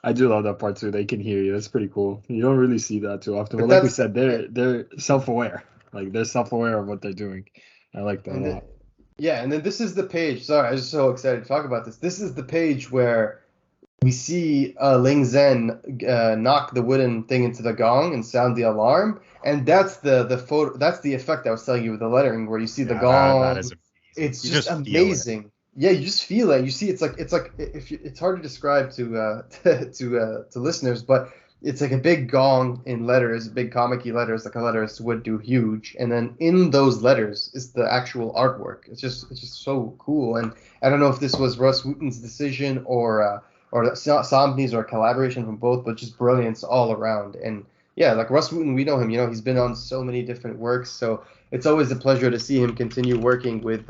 I do love that part too. They can hear you. That's pretty cool. You don't really see that too often. But But like we that's- said, they're self-aware. Like they're self-aware of what they're doing. I like that a And lot. yeah, and then this is the page. Sorry, I was so excited to talk about this. This is the page where we see Ling Zhen knock the wooden thing into the gong and sound the alarm, and that's the photo. That's the effect I was telling you with the lettering, where you see the gong. That is amazing. It's You just just feel it. amazing. Yeah, you just feel it. You see, it's like if you, it's hard to describe to to listeners, but it's like a big gong in letters, big comic-y letters, like a letters would do huge, and then in those letters is the actual artwork. It's just so cool, and I don't know if this was Russ Wooten's decision or Samnee's or a collaboration from both, but just brilliance all around. And yeah, like Russ Wooten, we know him. You know, he's been on so many different works, so it's always a pleasure to see him continue working with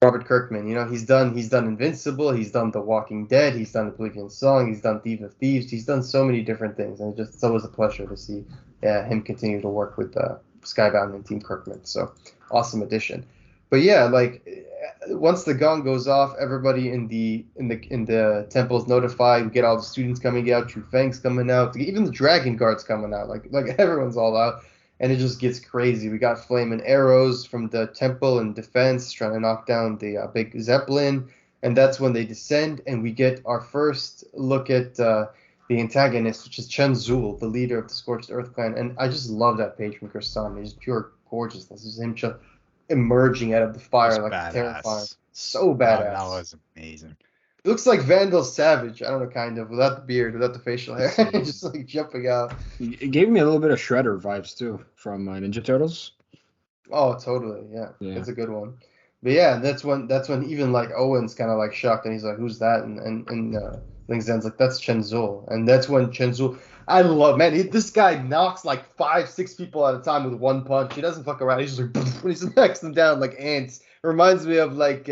Robert Kirkman. You know, he's done Invincible, he's done The Walking Dead, he's done Oblivion Song, he's done Thief of Thieves, he's done so many different things, and it's always a pleasure to see him continue to work with Skybound and Team Kirkman. So awesome addition. But yeah, like once the gong goes off, everybody in the temple is notified. We get all the students coming out, Chu Feng's coming out, even the dragon guards coming out. Like everyone's all out. And it just gets crazy. We got flaming arrows from the temple and defense trying to knock down the big zeppelin. And that's when they descend, and we get our first look at the antagonist, which is Chen Zul, the leader of the Scorched Earth clan. And I just love that page from Chris Samnee. It's pure gorgeousness. It's him just emerging out of the fire, like Badass. terrifying. So badass. That was amazing. It looks like Vandal Savage. I don't know, kind of, without the beard, without the facial hair, just like jumping out. It gave me a little bit of Shredder vibes too from Ninja Turtles. Oh, totally. Yeah, that's a good one. But yeah, that's when even like Owen's kind of like shocked, and he's like, "Who's that?" And Ling Zhen's like, "That's Chen Zul." And that's when Chen Zul, I love, man. This guy knocks like 5-6 people at a time with one punch. He doesn't fuck around. He's just like, when he smacks them down like ants. It reminds me of like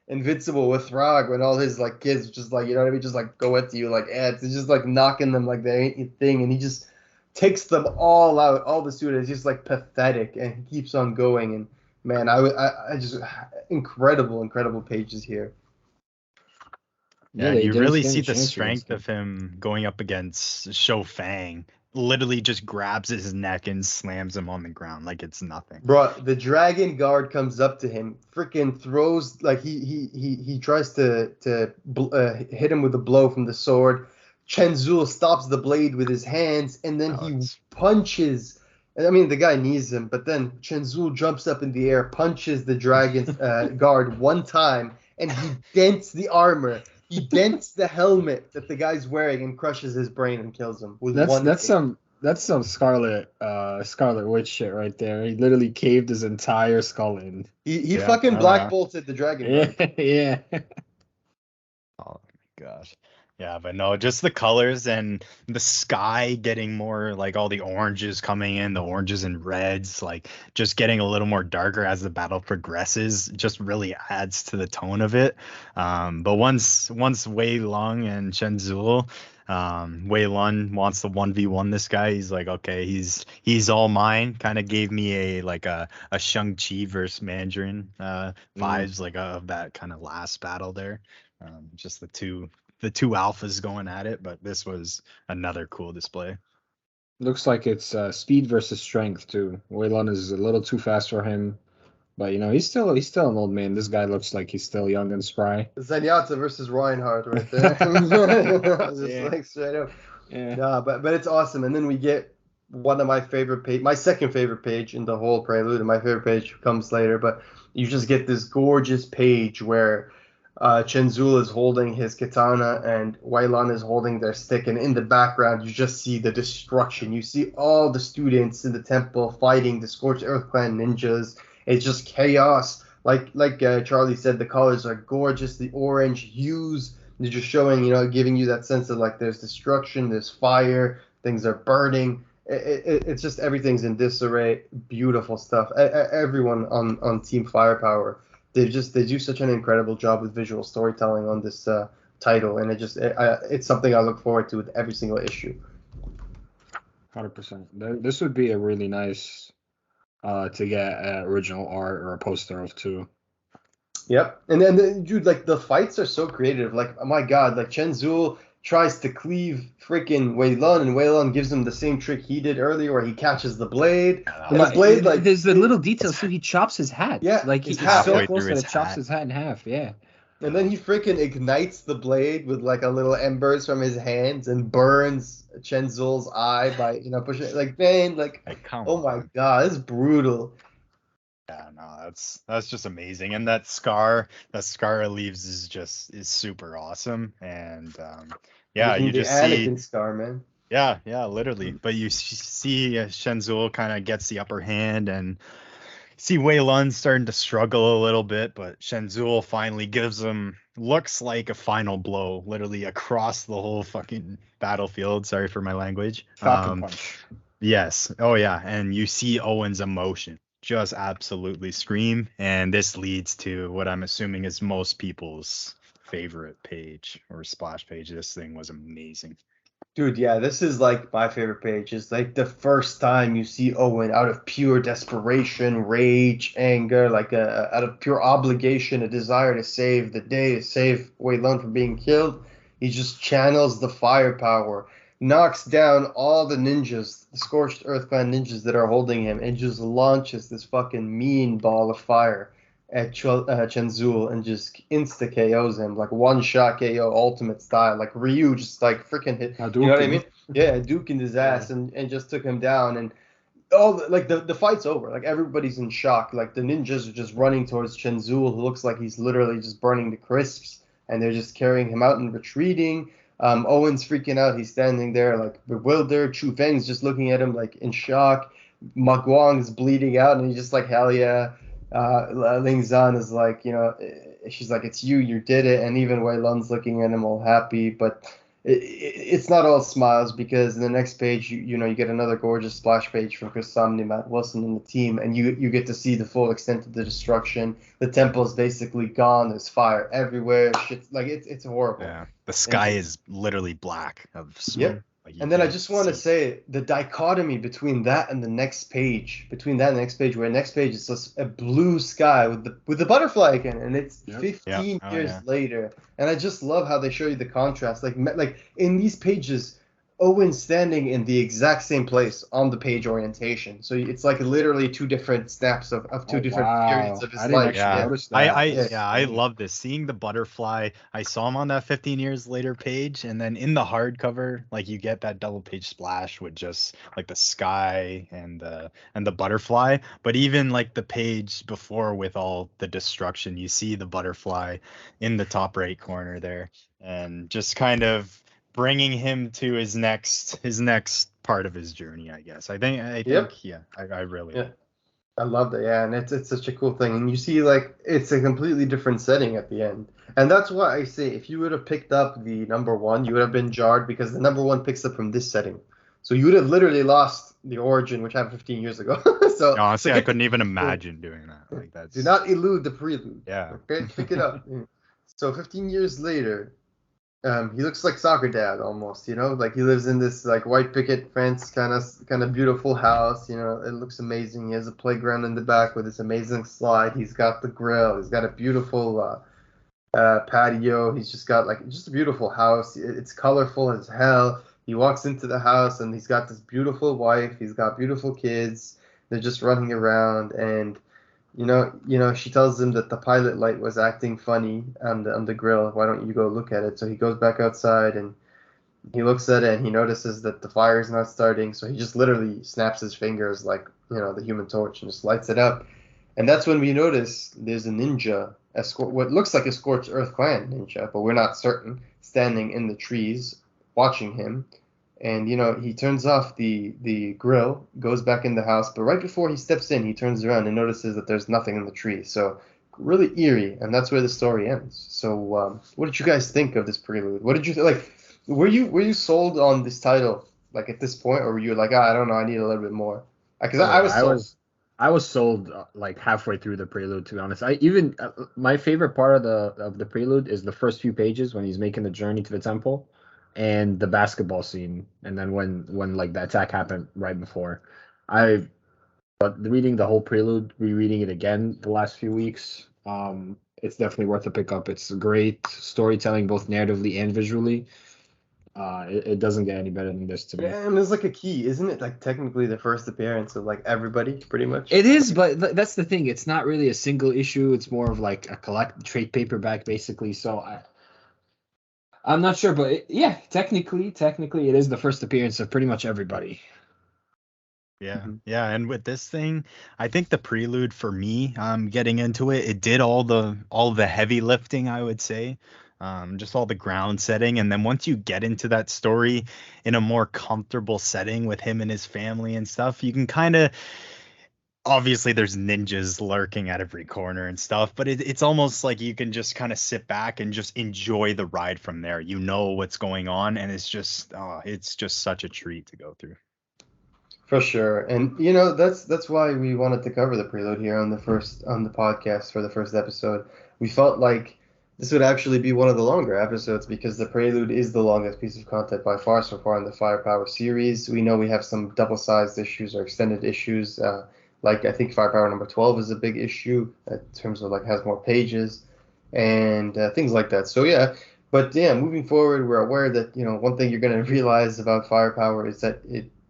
Invincible with Throg, when all his like kids just like, you know what I mean, just like go at you like ants. He's just like knocking them like they ain't a thing, and he just takes them all out. All the students, just like pathetic, and he keeps on going. And man, I just incredible pages here. Yeah, you really see the strength of him going up against Shou Fang. Literally just grabs his neck and slams him on the ground like it's nothing. Bro, the dragon guard comes up to him, freaking throws, like he tries to hit him with a blow from the sword. Chen Zul stops the blade with his hands, and then he punches. I mean, the guy knees him, but then Chen Zul jumps up in the air, punches the dragon guard one time, and he dents the armor. He dents the helmet that the guy's wearing and crushes his brain and kills him with one. That's some Scarlet Witch shit right there. He literally caved his entire skull in. He fucking black bolted the dragon. Yeah. Oh my gosh. Yeah, but no, just the colors and the sky getting more like all the oranges coming in, the oranges and reds, like just getting a little more darker as the battle progresses, just really adds to the tone of it. But once Wei Lung and Chen Zul, Wei Lun wants to 1v1 this guy. He's like, okay, he's all mine. Kind of gave me a Shang-Chi versus Mandarin vibes, like of that kind of last battle there. Just the two alphas going at it, but this was another cool display. Looks like it's speed versus strength too. Waylon is a little too fast for him, but he's still an old man. This guy looks like he's still young and spry. Zenyatta versus Reinhardt right there. Just like straight up. Yeah. But it's awesome. And then we get one of my favorite page, my second favorite page in the whole Prelude, and my favorite page comes later. But you just get this gorgeous page where Chen Zul is holding his katana and Wei Lan is holding their stick, and in the background you just see the destruction. You see all the students in the temple fighting the Scorched Earth Clan ninjas. It's just chaos. Like Charlie said, the colors are gorgeous. The orange hues, they're just showing, giving you that sense of like there's destruction, there's fire, things are burning. It's just everything's in disarray. Beautiful stuff. Everyone on Team Firepower, they do such an incredible job with visual storytelling on this title, and it's something I look forward to with every single issue. 100%. This would be a really nice to get original art or a poster of too. Yep. And then, dude, like the fights are so creative. Like, oh my God, like Chen Zul tries to cleave freaking Wei Lun, and Wei Lun gives him the same trick he did earlier where he catches the blade. And his blade, like, there's the little details too. He chops his hat. Yeah, like he's so close that it chops his hat in half. Yeah. And then he freaking ignites the blade with like a little embers from his hands and burns Chen Zul's eye by pushing it. Like, man, like oh my God, it's brutal. Yeah, no, that's just amazing. And that scar leaves is super awesome. And yeah, you just see Anakin scar, man. Yeah, literally. But you see Chen Zul kind of gets the upper hand, and see Wei Lun starting to struggle a little bit, but Chen Zul finally gives him, looks like a final blow, literally across the whole fucking battlefield. Sorry for my language. Falcon punch. Yes. Oh yeah. And you see Owen's emotion just absolutely scream, and this leads to what I'm assuming is most people's favorite page or splash page. This thing was amazing. Dude, yeah, this is like my favorite page. It's like the first time you see Owen out of pure desperation, rage, anger, like out of pure obligation, a desire to save the day, to save Wei Lun from being killed. He just channels the firepower, knocks down all the ninjas, the Scorched Earth Clan ninjas that are holding him, and just launches this fucking mean ball of fire at Chen Zul and just insta KOs him, like one shot KO ultimate style, like Ryu just like freaking hit. You know what I mean? Yeah, duking his ass and just took him down, and the fight's over. Like everybody's in shock. Like the ninjas are just running towards Chen Zul, who looks like he's literally just burning the crisps, and they're just carrying him out and retreating. Owen's freaking out. He's standing there like bewildered. Chu Feng's just looking at him like in shock. Ma Guang's bleeding out, and he's just like, hell yeah. Ling Zan is like, she's like, it's you did it. And even Wei Lun's looking at him all happy, but it's not all smiles, because in the next page, you get another gorgeous splash page from Chris Samnee, Matt Wilson, and the team, and you get to see the full extent of the destruction. The temple is basically gone. There's fire everywhere. Shit's like it's horrible. Yeah, the sky is literally black of smoke. Yep. Like and then I just want to say the dichotomy between that and the next page, where next page is just a blue sky with the butterfly again, and it's 15 years later, and I just love how they show you the contrast. Like in these pages, Owen's standing in the exact same place on the page orientation, so it's like literally two different snaps of two different periods of his life. I love this. Seeing the butterfly, I saw him on that 15 years later page, and then in the hardcover, like you get that double page splash with just like the sky and the butterfly. But even like the page before with all the destruction, you see the butterfly in the top right corner there, and just kind of bringing him to his next part of his journey, I guess. I think, I really. I love that, yeah, and it's such a cool thing. And you see, like, it's a completely different setting at the end. And that's why I say if you would have picked up the number one, you would have been jarred because the number one picks up from this setting. So you would have literally lost the origin, which happened 15 years ago. So Honestly, I get couldn't even imagine doing that. Like do that's not elude the prelude. yeah. Okay, pick it up. So 15 years later, he looks like soccer dad almost, like he lives in this like white picket fence kind of beautiful house, it looks amazing. He has a playground in the back with this amazing slide. He's got the grill. He's got a beautiful patio. He's just got like just a beautiful house. It's colorful as hell. He walks into the house and he's got this beautiful wife. He's got beautiful kids. They're just running around and she tells him that the pilot light was acting funny on the grill. Why don't you go look at it? So he goes back outside and he looks at it and he notices that the fire is not starting. So he just literally snaps his fingers like, the Human Torch and just lights it up. And that's when we notice there's a ninja, what looks like a Scorched Earth Clan ninja, but we're not certain, standing in the trees watching him. And he turns off the grill, goes back in the house, but right before he steps in, he turns around and notices that there's nothing in the tree. So really eerie, and that's where the story ends. So what did you guys think of this prelude? What did you like? Were you sold on this title like at this point, or were you like, I don't know, I need a little bit more? Because Oh I yeah, was sold. I was sold like halfway through the prelude. To be honest, I even my favorite part of the prelude is the first few pages when he's making the journey to the temple, and the basketball scene, and then when like the attack happened right before. I But reading the whole prelude, rereading it again the last few weeks, it's definitely worth a pick up. It's great storytelling, both narratively and visually. It doesn't get any better than this to me. Yeah, and there's like a key, isn't it? Like technically the first appearance of like everybody, pretty much. It is, but that's the thing. It's not really a single issue. It's more of like a trade paperback, basically. So I'm not sure, but yeah, technically, it is the first appearance of pretty much everybody. Yeah, Mhm. yeah, and with this thing, I think the prelude for me, getting into it, it did all the heavy lifting, I would say, just all the ground setting, and then once you get into that story in a more comfortable setting with him and his family and stuff, you can kind of obviously there's ninjas lurking at every corner and stuff, but it's almost like you can just kind of sit back and just enjoy the ride from there. You know what's going on, and it's just such a treat to go through. For sure. And that's why we wanted to cover the prelude here on the podcast for the first episode. We felt like this would actually be one of the longer episodes because the prelude is the longest piece of content by far so far in the Firepower series. We know we have some double-sized issues or extended issues. Like I think Firepower number 12 is a big issue in terms of like has more pages and things like that. So yeah, but yeah, moving forward, we're aware that one thing you're going to realize about Firepower is that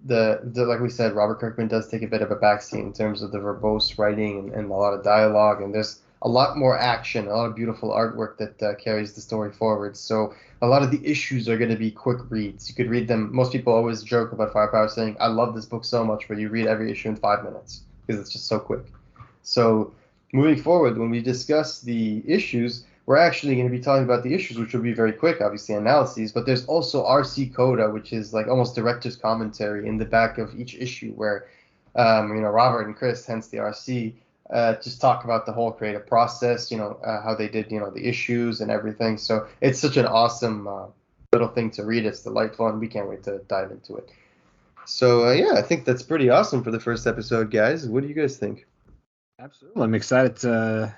the like we said, Robert Kirkman does take a bit of a backseat in terms of the verbose writing and a lot of dialogue, and there's a lot more action, a lot of beautiful artwork that carries the story forward. So a lot of the issues are going to be quick reads. You could read them. Most people always joke about Firepower saying, "I love this book so much," where you read every issue in 5 minutes because it's just so quick. So moving forward, when we discuss the issues, we're actually going to be talking about the issues, which will be very quick, obviously, analyses, but there's also RC Coda, which is like almost director's commentary in the back of each issue where, Robert and Chris, hence the RC, just talk about the whole creative process, how they did, the issues and everything. So it's such an awesome little thing to read. It's delightful, and we can't wait to dive into it. So, yeah, I think that's pretty awesome for the first episode, guys. What do you guys think? Absolutely. I'm excited to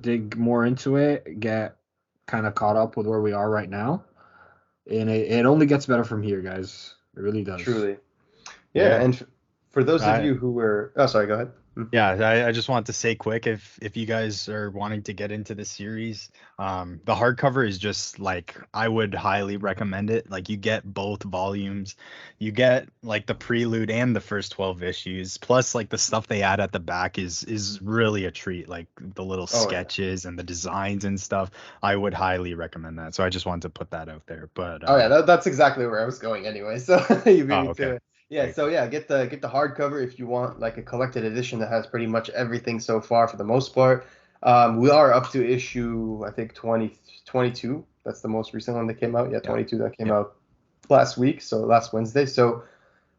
dig more into it, get kind of caught up with where we are right now. And it only gets better from here, guys. It really does. Truly. Yeah, Yeah. and for those of I you who were, oh, sorry, go ahead. Yeah, I just want to say quick if you guys are wanting to get into the series, the hardcover is just like I would highly recommend it. Like you get both volumes, you get like the prelude and the first 12 issues, plus like the stuff they add at the back is really a treat. Like the little Oh, yeah. sketches and the designs and stuff. I would highly recommend that. So I just wanted to put that out there. But Oh, yeah, that's exactly where I was going anyway. So you beat me okay. to it. Yeah, Great. so yeah, get the hardcover if you want like a collected edition that has pretty much everything so far for the most part. We are up to issue, I think 2022. That's the most recent one that came out. Yeah, 22 that came Yeah. out last week, so last Wednesday. So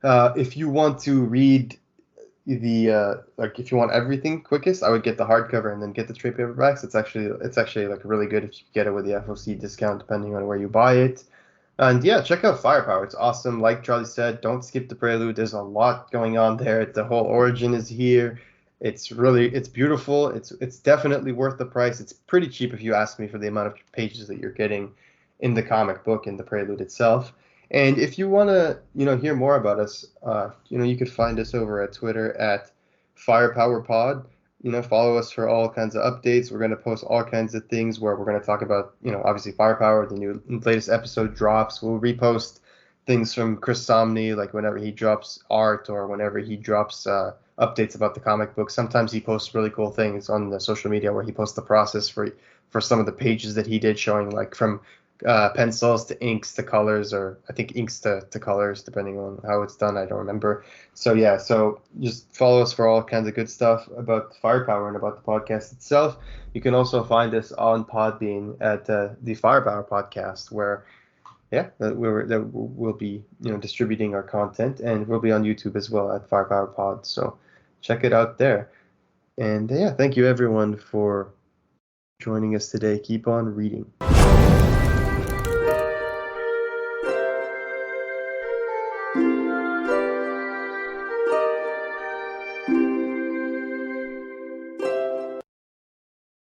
if you want to read, like if you want everything quickest, I would get the hardcover and then get the trade paperbacks. It's actually like really good if you get it with the FOC discount depending on where you buy it. And yeah, check out Firepower. It's awesome. Like Charlie said, don't skip the Prelude. There's a lot going on there. The whole origin is here. It's beautiful. It's definitely worth the price. It's pretty cheap if you ask me for the amount of pages that you're getting in the comic book in the Prelude itself. And if you want to, hear more about us, you could find us over at Twitter at Firepower Pod. Follow us for all kinds of updates. We're going to post all kinds of things where we're going to talk about, obviously Firepower. The latest episode drops. We'll repost things from Chris Samnee, like whenever he drops art or whenever he drops updates about the comic book. Sometimes he posts really cool things on the social media where he posts the process for some of the pages that he did, showing like from pencils to inks to colors, or I think inks to colors, depending on how it's done. I don't remember. So yeah, so just follow us for all kinds of good stuff about Firepower and about the podcast itself. You can also find us on Podbean at the Firepower Podcast, where we'll be distributing our content, and we'll be on YouTube as well at Firepower Pod. So check it out there. And yeah, thank you everyone for joining us today. Keep on reading.